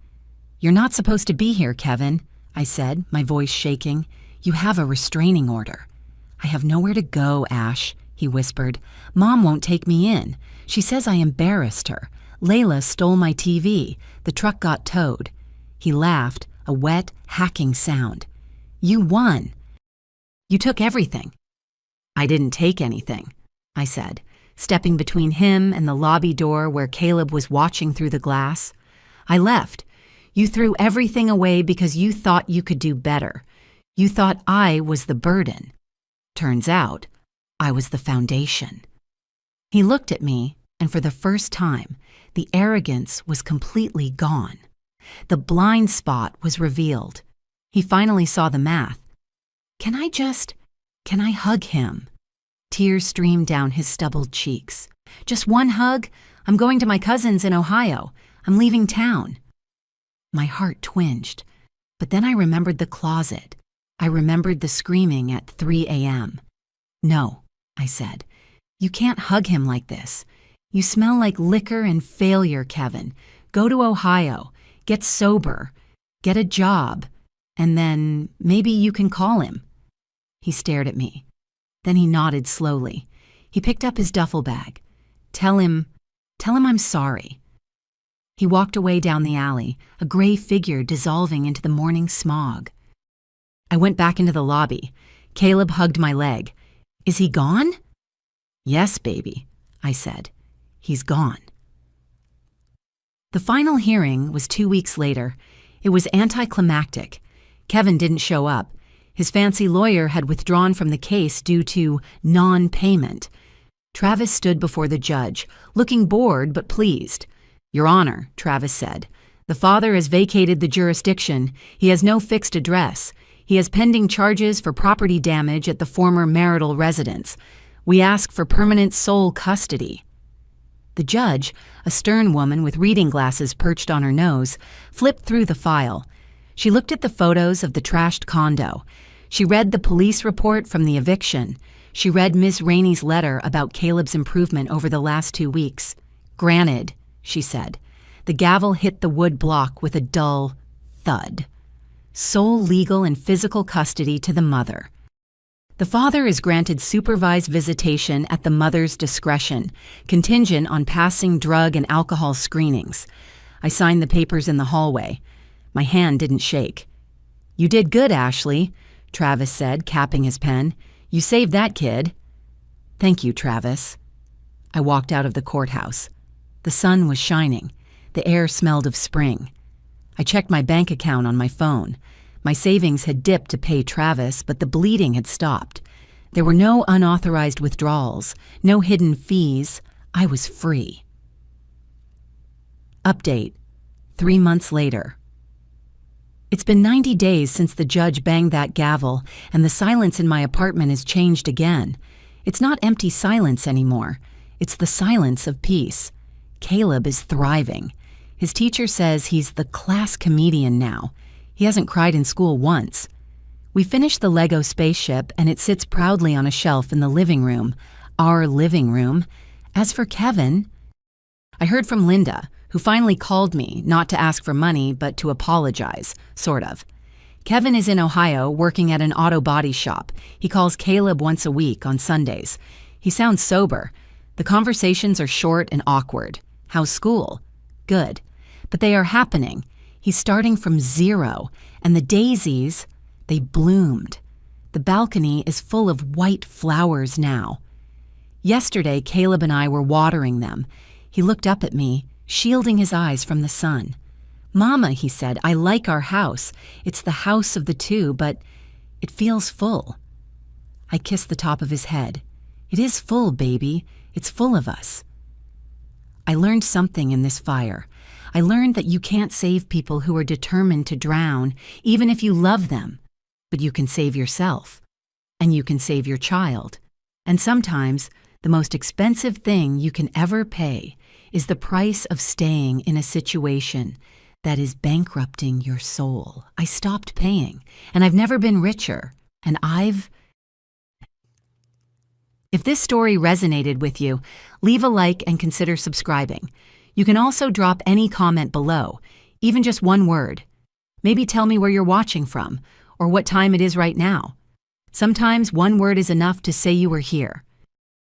You're not supposed to be here, Kevin, I said, my voice shaking. You have a restraining order. I have nowhere to go, Ash, he whispered. Mom won't take me in. She says I embarrassed her. Layla stole my TV. The truck got towed. He laughed, a wet, hacking sound. You won. You took everything. I didn't take anything, I said, stepping between him and the lobby door where Caleb was watching through the glass. I left. You threw everything away because you thought you could do better. You thought I was the burden. Turns out, I was the foundation. He looked at me, and for the first time, the arrogance was completely gone. The blind spot was revealed. He finally saw the math. Can I hug him? Tears streamed down his stubbled cheeks. Just one hug? I'm going to my cousin's in Ohio. I'm leaving town. My heart twinged, but then I remembered the closet. I remembered the screaming at 3 a.m. No, I said. You can't hug him like this. You smell like liquor and failure, Kevin. Go to Ohio. Get sober. Get a job. And then maybe you can call him. He stared at me. Then he nodded slowly. He picked up his duffel bag. Tell him I'm sorry. He walked away down the alley, a gray figure dissolving into the morning smog. I went back into the lobby. Caleb hugged my leg. Is he gone? Yes, baby, I said. He's gone. The final hearing was 2 weeks later. It was anticlimactic. Kevin didn't show up. His fancy lawyer had withdrawn from the case due to non-payment. Travis stood before the judge, looking bored but pleased. Your Honor, Travis said, the father has vacated the jurisdiction. He has no fixed address. He has pending charges for property damage at the former marital residence. We ask for permanent sole custody. The judge, a stern woman with reading glasses perched on her nose, flipped through the file. She looked at the photos of the trashed condo. She read the police report from the eviction. She read Miss Rainey's letter about Caleb's improvement over the last 2 weeks. Granted, she said. The gavel hit the wood block with a dull thud. Sole legal and physical custody to the mother. The father is granted supervised visitation at the mother's discretion, contingent on passing drug and alcohol screenings. I signed the papers in the hallway. My hand didn't shake. You did good, Ashley, Travis said, capping his pen. You saved that kid. Thank you, Travis. I walked out of the courthouse. The sun was shining. The air smelled of spring. I checked my bank account on my phone. My savings had dipped to pay Travis, but the bleeding had stopped. There were no unauthorized withdrawals, no hidden fees. I was free. Update. 3 months later. It's been 90 days since the judge banged that gavel, and the silence in my apartment has changed again. It's not empty silence anymore. It's the silence of peace. Caleb is thriving. His teacher says he's the class comedian now. He hasn't cried in school once. We finished the Lego spaceship, and it sits proudly on a shelf in the living room, our living room. As for Kevin, I heard from Linda, who finally called me, not to ask for money, but to apologize, sort of. Kevin is in Ohio working at an auto body shop. He calls Caleb once a week on Sundays. He sounds sober. The conversations are short and awkward. How's school? Good. But they are happening. He's starting from zero, and the daisies, they bloomed. The balcony is full of white flowers now. Yesterday, Caleb and I were watering them. He looked up at me, shielding his eyes from the sun. Mama, he said, I like our house. It's the house of the two, but it feels full. I kissed the top of his head. It is full, baby. It's full of us. I learned something in this fire. I learned that you can't save people who are determined to drown, even if you love them. But you can save yourself. And you can save your child. And sometimes, the most expensive thing you can ever pay is the price of staying in a situation that is bankrupting your soul. I stopped paying, and I've never been richer. If this story resonated with you, leave a like and consider subscribing. You can also drop any comment below, even just one word. Maybe tell me where you're watching from, or what time it is right now. Sometimes one word is enough to say you were here.